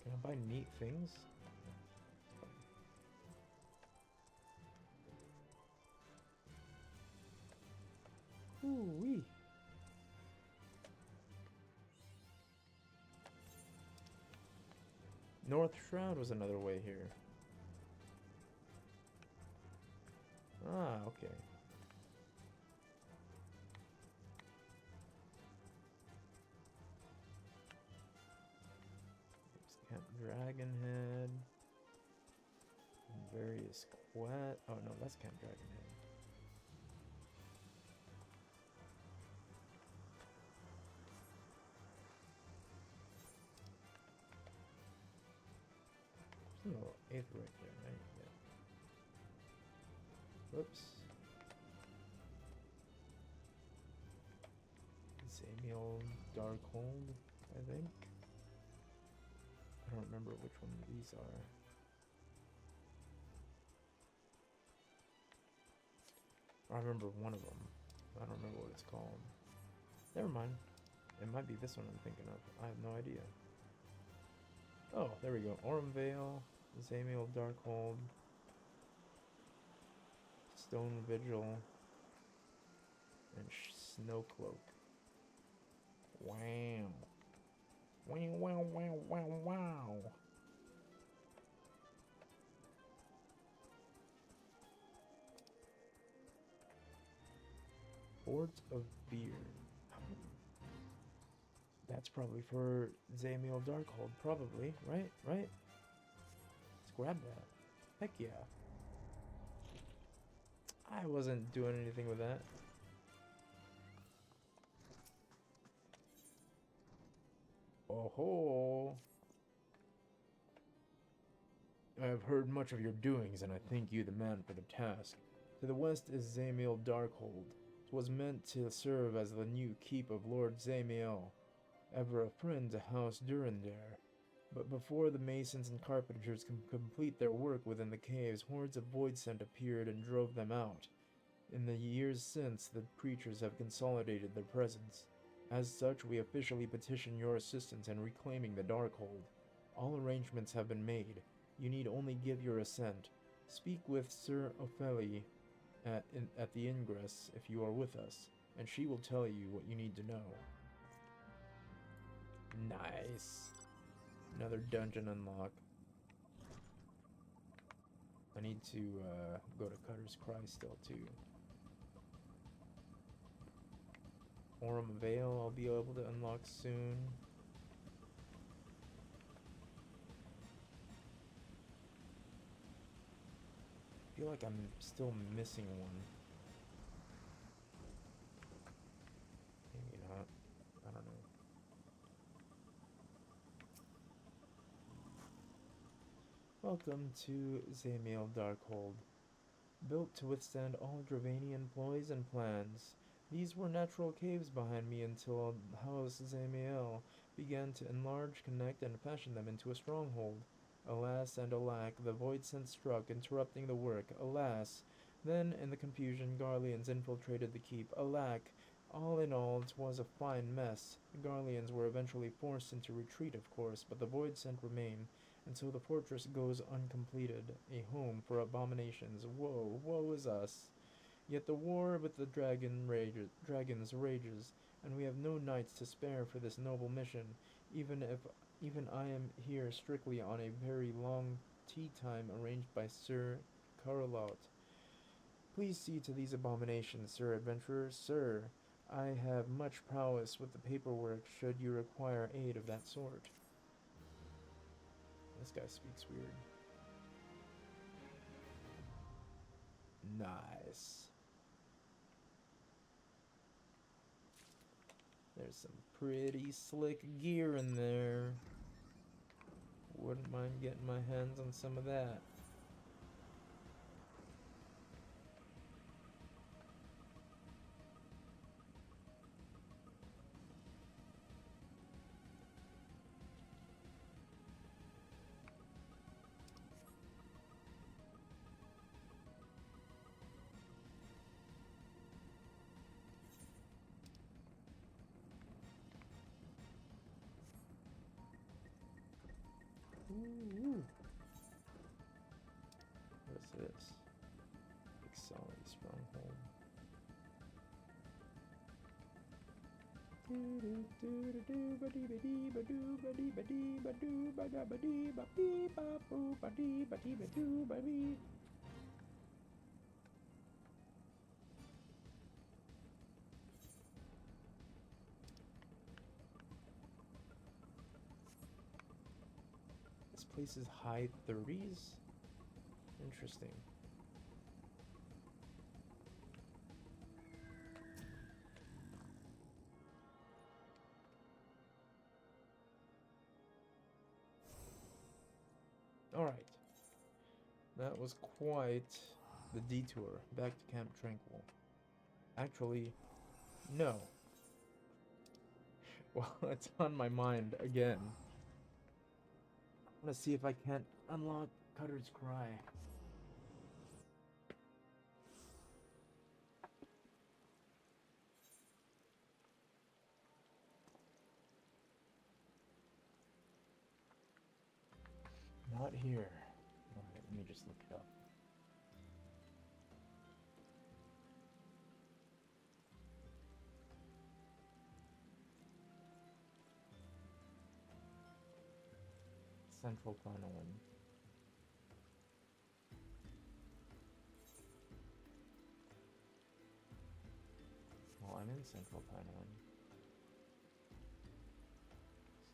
Speaker 1: Can I buy neat things? Ooh-wee. North Shroud was another way here. Ah, okay. There's Camp Dragonhead. And various quest. Oh no, that's Camp Dragonhead. There's no eighth right there, right? Yeah. Whoops. Samuel Darkhold, I think. I don't remember which one these are. I remember one of them. I don't remember what it's called. Never mind. It might be this one I'm thinking of. I have no idea. Oh, there we go. Orumvale, Zamiel Darkhold, Stone Vigil, and Snowcloak. Wow. Wow, wow, wow, wow, wow. Boards of Beer. That's probably for Zamiel Darkhold, probably, right? Right? Let's grab that. Heck yeah. I wasn't doing anything with that. Oh ho! I have heard much of your doings, and I think you the man for the task. To the west is Zamiel Darkhold. 'Twas meant to serve as the new keep of Lord Zamiel, ever a friend to House Durandare. But before the masons and carpenters could complete their work within the caves, hordes of Voidsent appeared and drove them out. In the years since, the creatures have consolidated their presence. As such, we officially petition your assistance in reclaiming the Darkhold. All arrangements have been made. You need only give your assent. Speak with Sir Ophelia at the ingress if you are with us, and she will tell you what you need to know. Nice. Another dungeon unlock. I need to go to Cutter's Cry still too. Aurum Vale I'll be able to unlock soon. I feel like I'm still missing one. Maybe not. I don't know. Welcome to Zamiel Darkhold. Built to withstand all Dravanian ploys and plans. These were natural caves behind me until House Zamiel began to enlarge, connect, and fashion them into a stronghold. Alas and alack, the Voidsent struck, interrupting the work. Alas! Then, in the confusion, Garleans infiltrated the keep. Alack! All in all, 'twas a fine mess. The Garleans were eventually forced into retreat, of course, but the Voidsent remain, and so the fortress goes uncompleted, a home for abominations. Woe is us! Yet the war with the dragons rages, and we have no nights to spare for this noble mission, even I am here strictly on a very long tea time arranged by Sir Carlot. Please see to these abominations, Sir Adventurer, sir. I have much prowess with the paperwork should you require aid of that sort. This guy speaks weird. Nice. There's some pretty slick gear in there. Wouldn't mind getting my hands on some of that. this? Ixali Stronghold. This place is high 30s? Interesting. Alright. That was quite the detour. Back to Camp Tranquil. Actually, no. Well, it's on my mind again. I want to see if I can't unlock Cutter's Cry. Not here. Alright, let me just look it up. Central Panoan. Well, I'm in Central Panoan.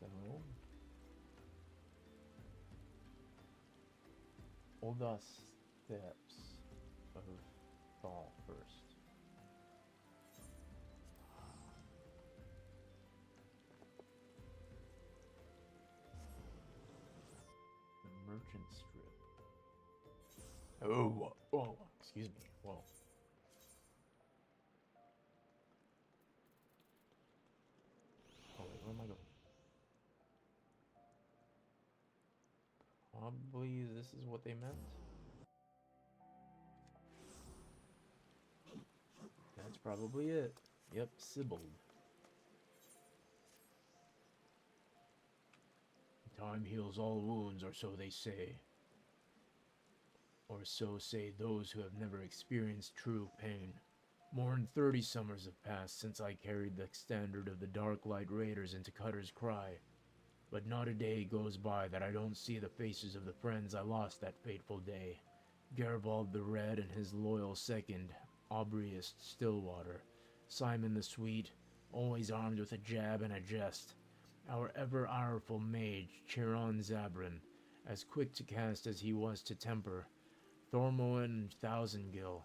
Speaker 1: So... Oldas Steps of Fall first. The Merchant Strip. Oh, whoa, excuse me. Whoa. Oh, wait, where am I going? Probably this is what they meant. That's probably it. Yep, Sibbald. Time heals all wounds, or so they say. Or so say those who have never experienced true pain. More than 30 summers have passed since I carried the standard of the Dark Light Raiders into Cutter's Cry. But not a day goes by that I don't see the faces of the friends I lost that fateful day. Garibald the Red and his loyal second, Aubriest Stillwater. Simon the Sweet, always armed with a jab and a jest. Our ever-ireful mage, Chiron Zabrin, as quick to cast as he was to temper. Thormoen Thousandgill.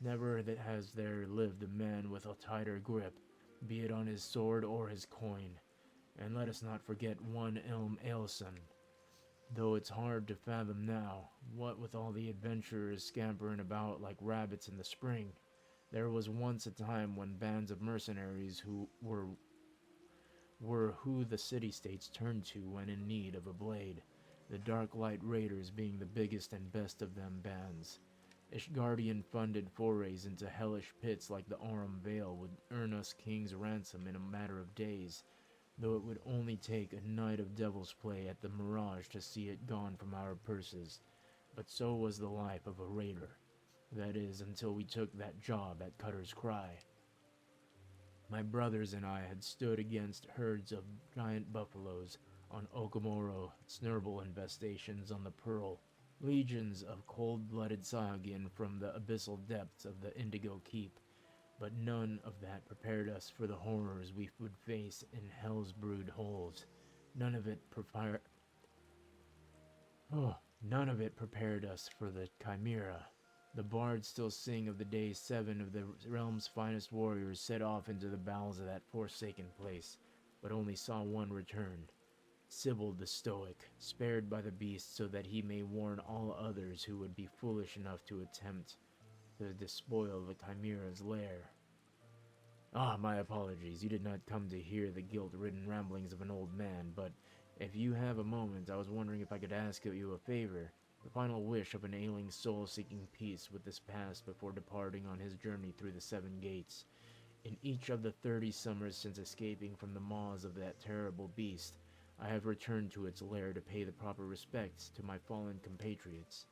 Speaker 1: Never that has there lived a man with a tighter grip, be it on his sword or his coin. And let us not forget one Ilm Ailson. Though it's hard to fathom now, what with all the adventurers scampering about like rabbits in the spring, there was once a time when bands of mercenaries who were who the city-states turned to when in need of a blade, the Dark Light Raiders being the biggest and best of them bands. Ishgardian-funded forays into hellish pits like the Aurum Vale would earn us king's ransom in a matter of days, though it would only take a night of devil's play at the Mirage to see it gone from our purses. But so was the life of a raider. That is, until we took that job at Cutter's Cry. My brothers and I had stood against herds of giant buffaloes on Okamoro, snurble infestations on the Pearl, legions of cold-blooded Sahagin from the abyssal depths of the Indigo Keep, but none of that prepared us for the horrors we would face in Hell's brood holes. None of it prepared us for the Chimera. The bards still sing of the day 7 of the realm's finest warriors set off into the bowels of that forsaken place, but only saw one return. Sibbald the Stoic, spared by the beast so that he may warn all others who would be foolish enough to attempt to despoil the Chimera's lair. Ah, my apologies. You did not come to hear the guilt-ridden ramblings of an old man, but if you have a moment, I was wondering if I could ask you a favor. The final wish of an ailing soul seeking peace with this past before departing on his journey through the 7 gates. In each of the 30 summers since escaping from the maws of that terrible beast, I have returned to its lair to pay the proper respects to my fallen compatriots.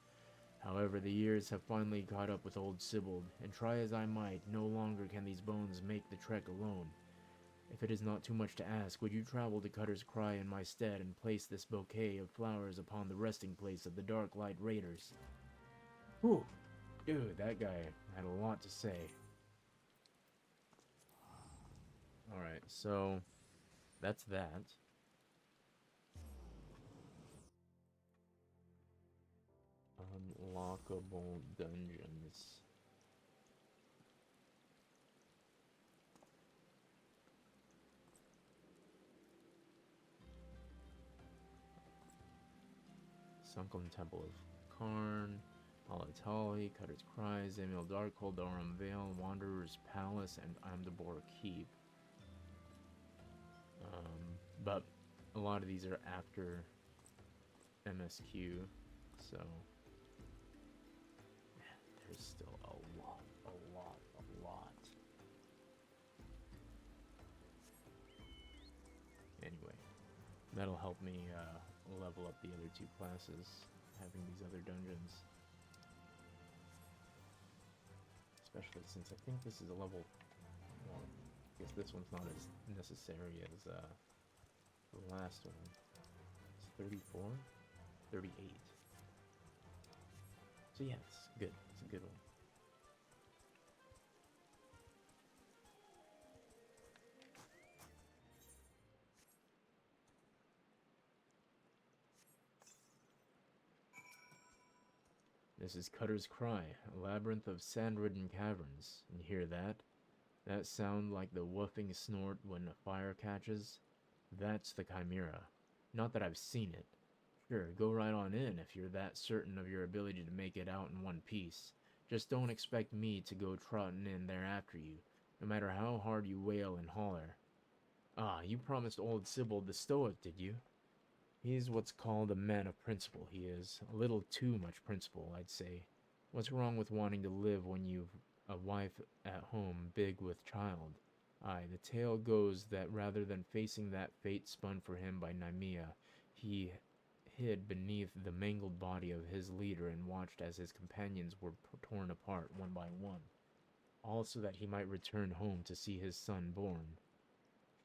Speaker 1: However, the years have finally caught up with old Sibbald, and try as I might, no longer can these bones make the trek alone. If it is not too much to ask, would you travel to Cutter's Cry in my stead and place this bouquet of flowers upon the resting place of the Dark Light Raiders? Whew. Dude, that guy had a lot to say. Alright, so that's that. Unlockable dungeons. Sunken Temple of Karn, Alatali, Cutter's Cries, Emil Darkhold, Dorum Vale, Wanderer's Palace, and Amdabor Keep. But a lot of these are after MSQ, so man, there's still a lot. Anyway, that'll help me level up the other two classes, having these other dungeons. Especially since I think this is a level, well, I guess this one's not as necessary as the last one. It's 34? 38. So yeah, it's good. It's a good one. This is Cutter's Cry, a labyrinth of sand-ridden caverns. You hear that? That sound like the woofing snort when a fire catches? That's the Chimera. Not that I've seen it. Sure, go right on in if you're that certain of your ability to make it out in one piece. Just don't expect me to go trotting in there after you, no matter how hard you wail and holler. Ah, you promised old Sibbald the Stoic, did you? He's what's called a man of principle, he is. A little too much principle, I'd say. What's wrong with wanting to live when you've a wife at home, big with child? Aye, the tale goes that rather than facing that fate spun for him by Nemea, he hid beneath the mangled body of his leader and watched as his companions were torn apart one by one, all so that he might return home to see his son born.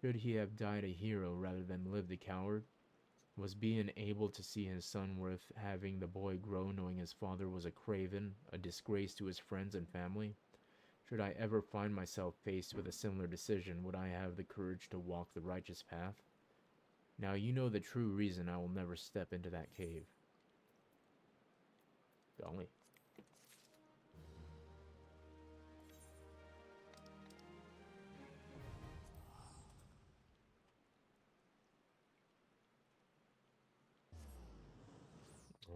Speaker 1: Should he have died a hero rather than lived a coward? Was being able to see his son worth having the boy grow knowing his father was a craven, a disgrace to his friends and family? Should I ever find myself faced with a similar decision, would I have the courage to walk the righteous path? Now you know the true reason I will never step into that cave. Golly.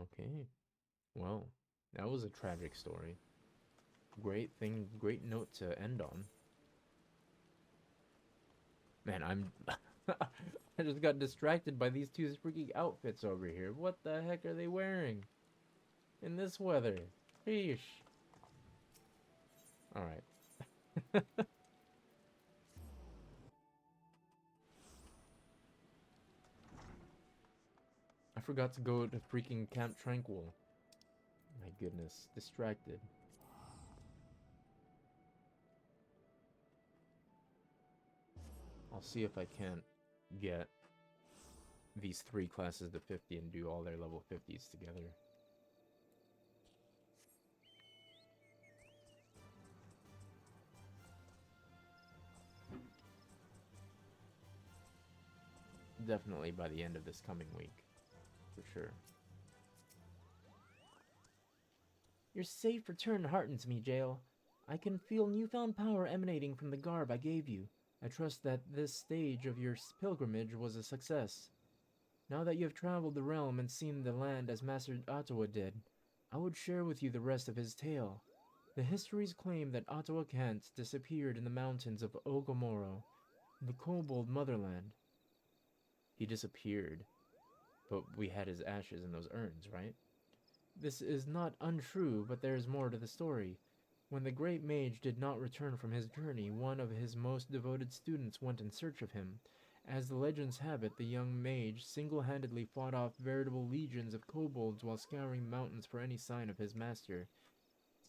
Speaker 1: Okay. Well, that was a tragic story. Great thing, great note to end on. Man, I just got distracted by these two freaking outfits over here. What the heck are they wearing? In this weather? Sheesh. Alright. I forgot to go to freaking Camp Tranquil. My goodness, distracted. I'll see if I can't get these three classes to 50 and do all their level 50s together. Definitely by the end of this coming week. For sure.
Speaker 2: Your safe return heartens me, Jael. I can feel newfound power emanating from the garb I gave you. I trust that this stage of your pilgrimage was a success. Now that you have traveled the realm and seen the land as Master Ottawa did, I would share with you the rest of his tale. The histories claim that Ottawa Kent disappeared in the mountains of Ogomoro, the kobold motherland.
Speaker 1: He disappeared, but we had his ashes in those urns, right?
Speaker 2: This is not untrue, but there is more to the story. When the great mage did not return from his journey, one of his most devoted students went in search of him,
Speaker 1: As the legends have it, the young mage single-handedly fought off veritable legions of kobolds while scouring the mountains for any sign of his master.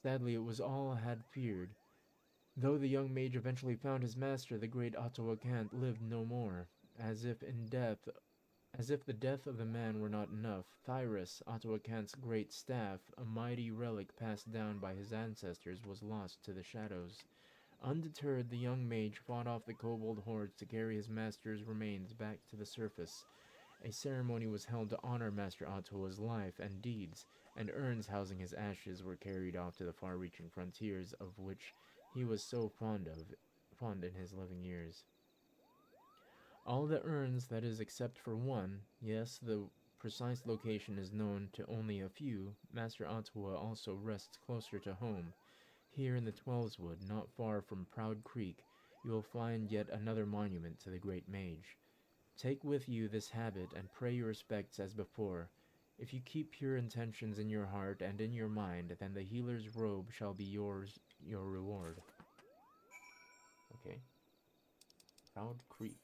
Speaker 1: Sadly, it was all had feared. Though the young mage eventually found his master, the great Ottawakant lived no more. As if the death of the man were not enough, Thyrus, Ottawakant's great staff, a mighty relic passed down by his ancestors, was lost to the shadows. Undeterred, the young mage fought off the kobold hordes to carry his master's remains back to the surface. A ceremony was held to honor Master Ottawa's life and deeds, and urns housing his ashes were carried off to the far-reaching frontiers of which he was so fond in his living years. All the urns, that is, except for one, yes, the precise location is known to only a few, Master Ottawa also rests closer to home. Here in the Twelveswood, not far from Proud Creek, you will find yet another monument to the great mage. Take with you this habit and pray your respects as before. If you keep pure intentions in your heart and in your mind, then the healer's robe shall be your reward. Okay. Proud Creek.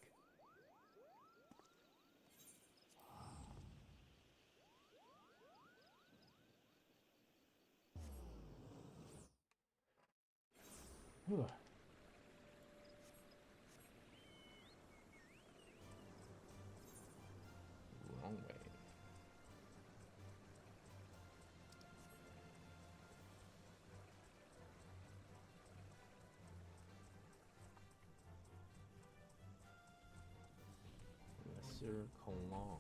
Speaker 1: Whew. Wrong way. Lesser Cologne.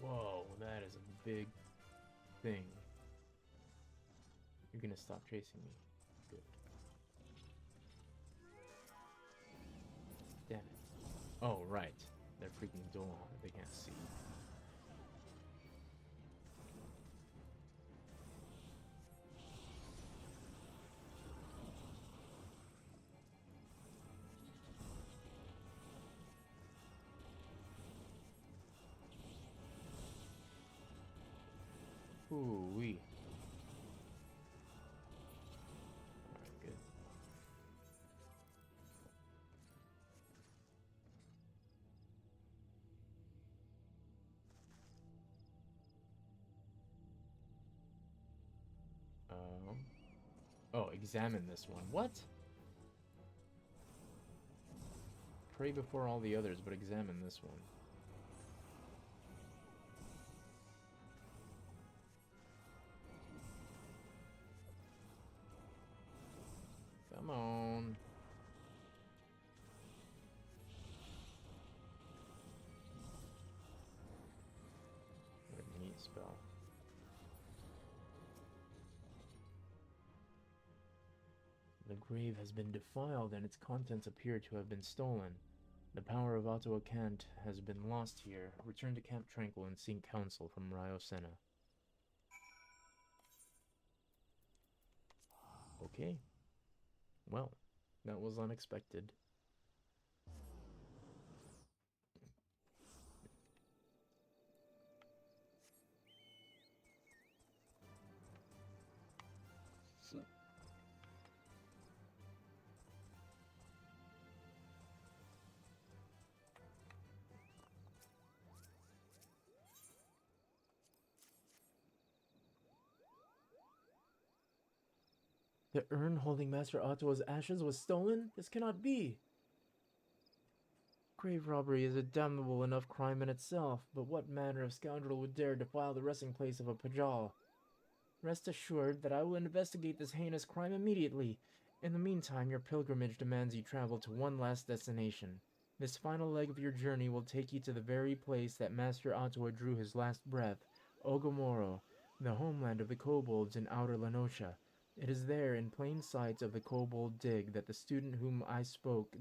Speaker 1: Whoa, that is a big thing. You're gonna stop chasing me. Good. Damn it. Oh, right. They're freaking dull. They can't see. Ooh-wee. Alright, good. Oh, examine this one. What? Pray before all the others, but examine this one. Come on. What a neat spell. The grave has been defiled and its contents appear to have been stolen. The power of Ottawa Kent has been lost here. Return to Camp Tranquil and seek counsel from Ryosena. Okay. Well, that was unexpected. The urn holding Master Ottawa's ashes was stolen? This cannot be! Grave robbery is a damnable enough crime in itself, but what manner of scoundrel would dare defile the resting place of a Pajal? Rest assured that I will investigate this heinous crime immediately. In the meantime, your pilgrimage demands you travel to one last destination. This final leg of your journey will take you to the very place that Master Ottawa drew his last breath, Ogomoro, the homeland of the kobolds in Outer Lenosha. It is there, in plain sight of the kobold dig, that the student whom I spoke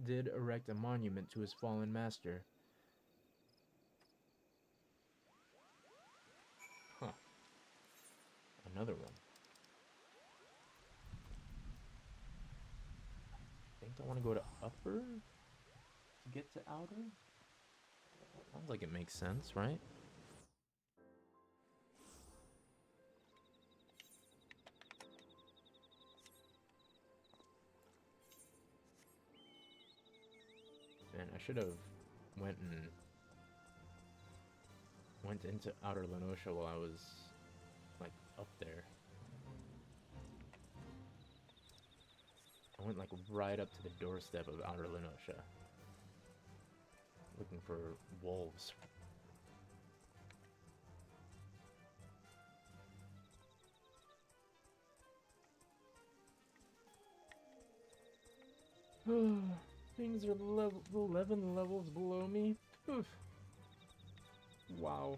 Speaker 1: did erect a monument to his fallen master. Another one. I think I want to go to upper to get to outer. Sounds like it makes sense, right? Man, I should have went into outer Lenosha while I was like up there. I went like right up to the doorstep of outer Lenosha, looking for wolves. Things are 11 levels below me. Oof. Wow.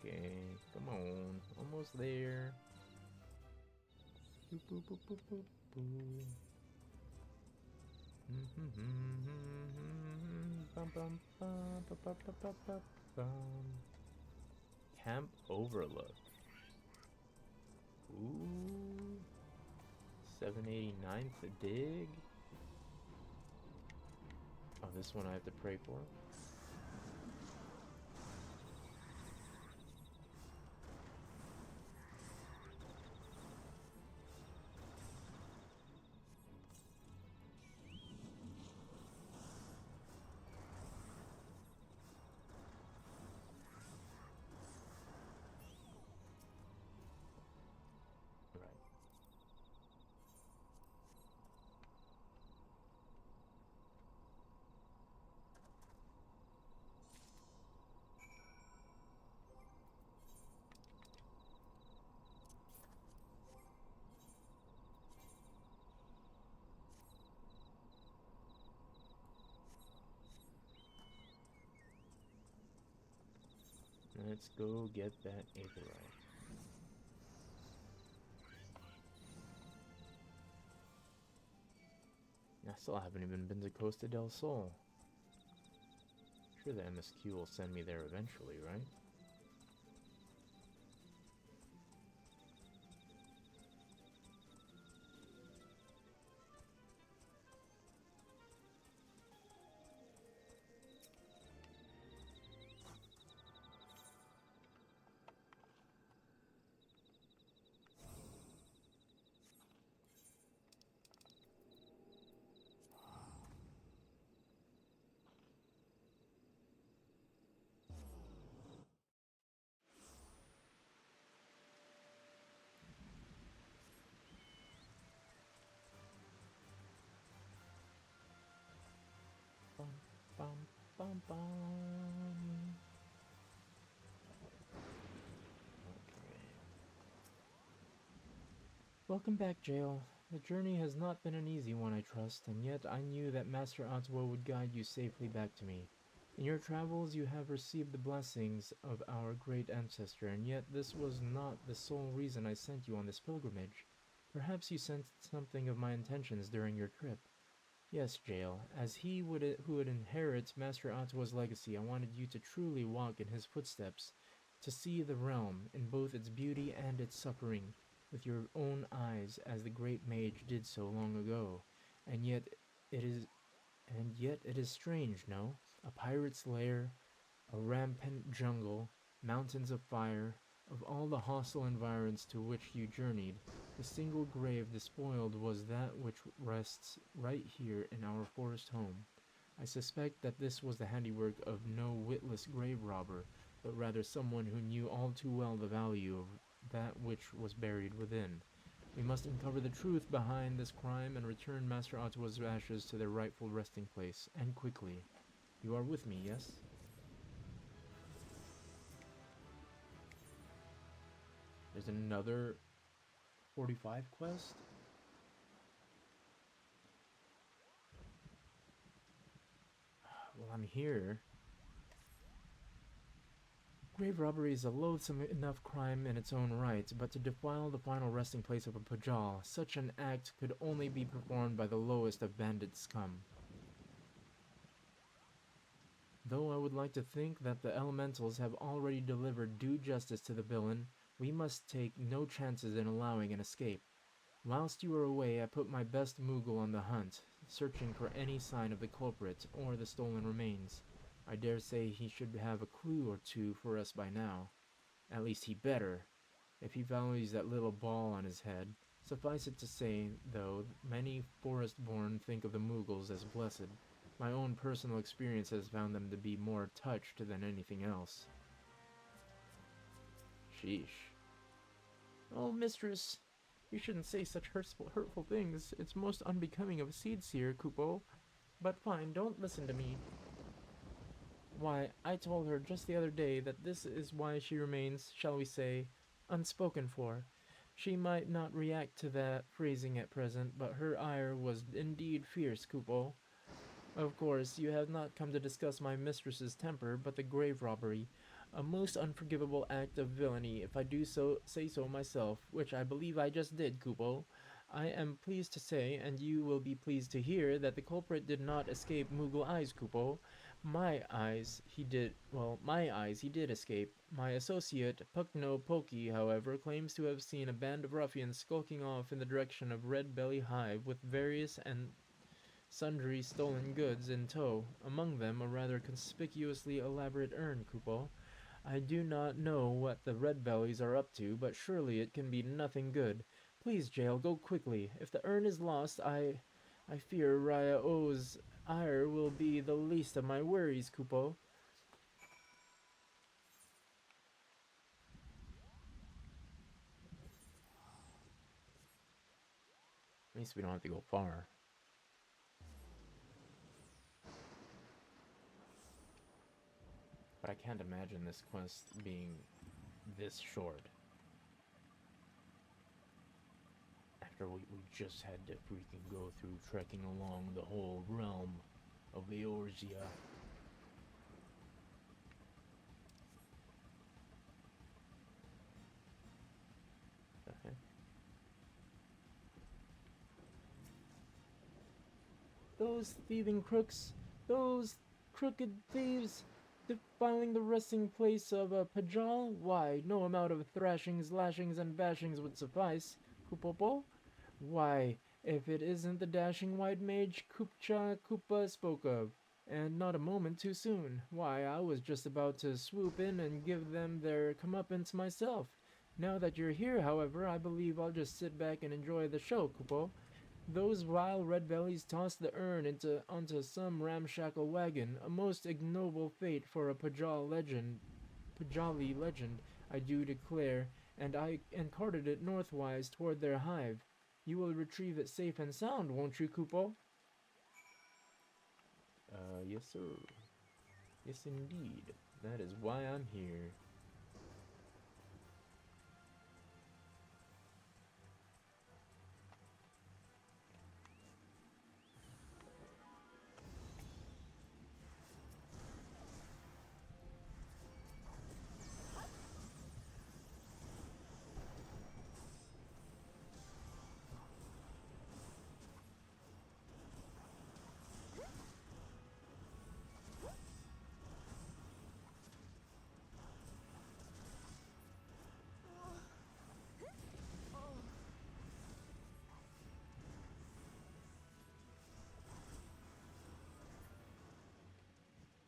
Speaker 1: Okay, come on, almost there. Boop, boop, boop, boop, boop, boop. Bum, bum, bum, ba, ba, ba, ba, ba, bum. Camp Overlook. Ooh. 789th dig. Oh, this one I have to pray for. Right. Let's go get that Aetherite. I still haven't even been to Costa del Sol. Sure, the MSQ will send me there eventually, right? Bum, bum, bum, bum. Okay. Welcome back, Jael. The journey has not been an easy one, I trust, and yet I knew that Master Otwo would guide you safely back to me. In your travels, you have received the blessings of our great ancestor, and yet this was not the sole reason I sent you on this pilgrimage. Perhaps you sensed something of my intentions during your trip. Yes, Jael, as who would inherit Master Otto's legacy, I wanted you to truly walk in his footsteps, to see the realm in both its beauty and its suffering with your own eyes as the great mage did so long ago. And yet it is strange, no? A pirate's lair, a rampant jungle, mountains of fire, of all the hostile environs to which you journeyed, the single grave despoiled was that which rests right here in our forest home. I suspect that this was the handiwork of no witless grave robber, but rather someone who knew all too well the value of that which was buried within. We must uncover the truth behind this crime and return Master Otto's ashes to their rightful resting place, and quickly. You are with me, yes? There's another 45 quest? Well, I'm here. Grave robbery is a loathsome enough crime in its own right, but to defile the final resting place of a Pajal, such an act could only be performed by the lowest of bandit scum. Though I would like to think that the elementals have already delivered due justice to the villain, we must take no chances in allowing an escape. Whilst you were away, I put my best Moogle on the hunt, searching for any sign of the culprit or the stolen remains. I dare say he should have a clue or two for us by now. At least he better, if he values that little ball on his head. Suffice it to say, though, many forest-born think of the Moogles as blessed. My own personal experience has found them to be more touched than anything else. Sheesh.
Speaker 2: Oh, mistress, you shouldn't say such hurtful things. It's most unbecoming of a seed seer, Kupo. But fine, don't listen to me. Why, I told her just the other day that this is why she remains, shall we say, unspoken for. She might not react to that phrasing at present, but her ire was indeed fierce, Kupo. Of course, you have not come to discuss my mistress's temper, but the grave robbery. A most unforgivable act of villainy, if I do say so myself, which I believe I just did, Kupo. I am pleased to say, and you will be pleased to hear, that the culprit did not escape Moogle eyes, Kupo. My eyes he did escape. My associate, Puckno Pokey, however, claims to have seen a band of ruffians skulking off in the direction of Red Belly Hive with various and sundry stolen goods in tow, among them a rather conspicuously elaborate urn, Kupo. I do not know what the red bellies are up to, but surely it can be nothing good. Please, Jael, go quickly. If the urn is lost, I fear Raya O's ire will be the least of my worries, Kupo.
Speaker 1: At least we don't have to go far. But I can't imagine this quest being this short. After we just had to freaking go through trekking along the whole realm of Eorzea. The heck?
Speaker 2: Those thieving crooks, those crooked thieves, defiling the resting place of a Pajal? Why, no amount of thrashings, lashings, and bashings would suffice. Kupopo? Why, if it isn't the dashing white mage Kupcha Koopa spoke of. And not a moment too soon. Why, I was just about to swoop in and give them their comeuppance myself. Now that you're here, however, I believe I'll just sit back and enjoy the show, Kupo. Those vile red bellies tossed the urn onto some ramshackle wagon, a most ignoble fate for a Pajali legend, I do declare, and carted it northwise toward their hive. You will retrieve it safe and sound, won't you, Kupo?
Speaker 1: Yes, sir. Yes, indeed. That is why I'm here.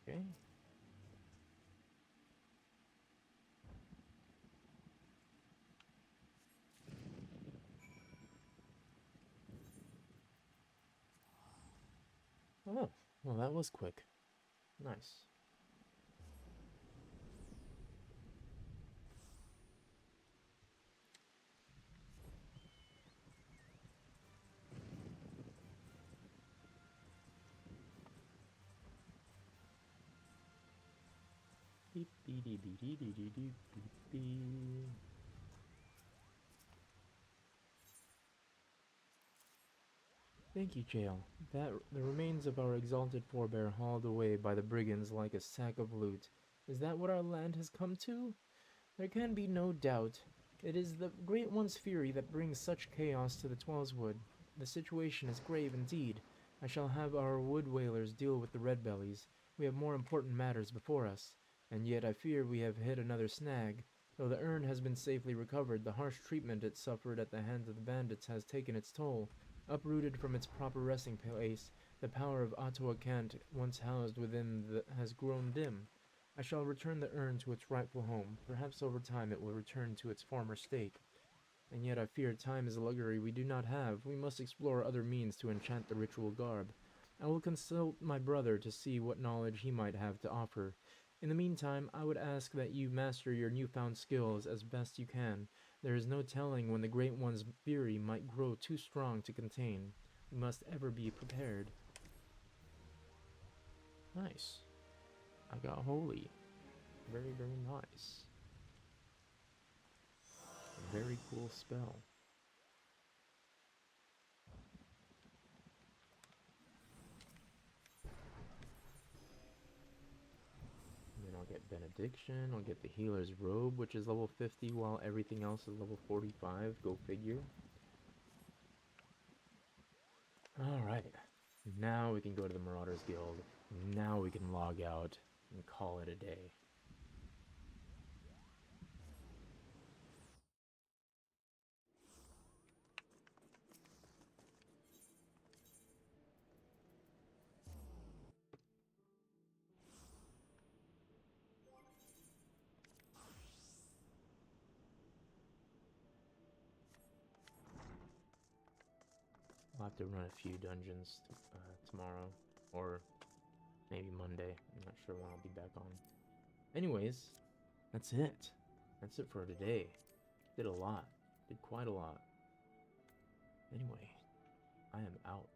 Speaker 1: Okay. Oh, well, that was quick. Nice. Beep, beep, beep, beep, beep, beep, beep, beep, beep. Thank you, Jael. The remains of our exalted forebear hauled away by the brigands like a sack of loot. Is that what our land has come to? There can be no doubt. It is the Great One's fury that brings such chaos to the Twellswood. The situation is grave indeed. I shall have our wood whalers deal with the red bellies.
Speaker 2: We have more important matters before us, and yet I fear we have hit another snag. Though the urn has been safely recovered, the harsh treatment it suffered at the hands of the bandits has taken its toll. Uprooted from its proper resting place, the power of Ottawa Kent, once housed within has grown dim. I shall return the urn to its rightful home. Perhaps over time it will return to its former state. And yet I fear time is a luxury we do not have. We must explore other means to enchant the ritual garb. I will consult my brother to see what knowledge he might have to offer. In the meantime, I would ask that you master your newfound skills as best you can. There is no telling when the Great One's fury might grow too strong to contain. We must ever be prepared.
Speaker 1: Nice. I got holy. Very, very nice. Very cool spell. And then I'll get Benediction, I'll get the Healer's Robe, which is level 50, while everything else is level 45. Go figure. Alright. Now we can go to the Marauders Guild. Now we can log out and call it a day. I'll have to run a few dungeons tomorrow, or maybe Monday. I'm not sure when I'll be back on. Anyways, that's it. That's it for today. Did a lot. Did quite a lot. Anyway, I am out.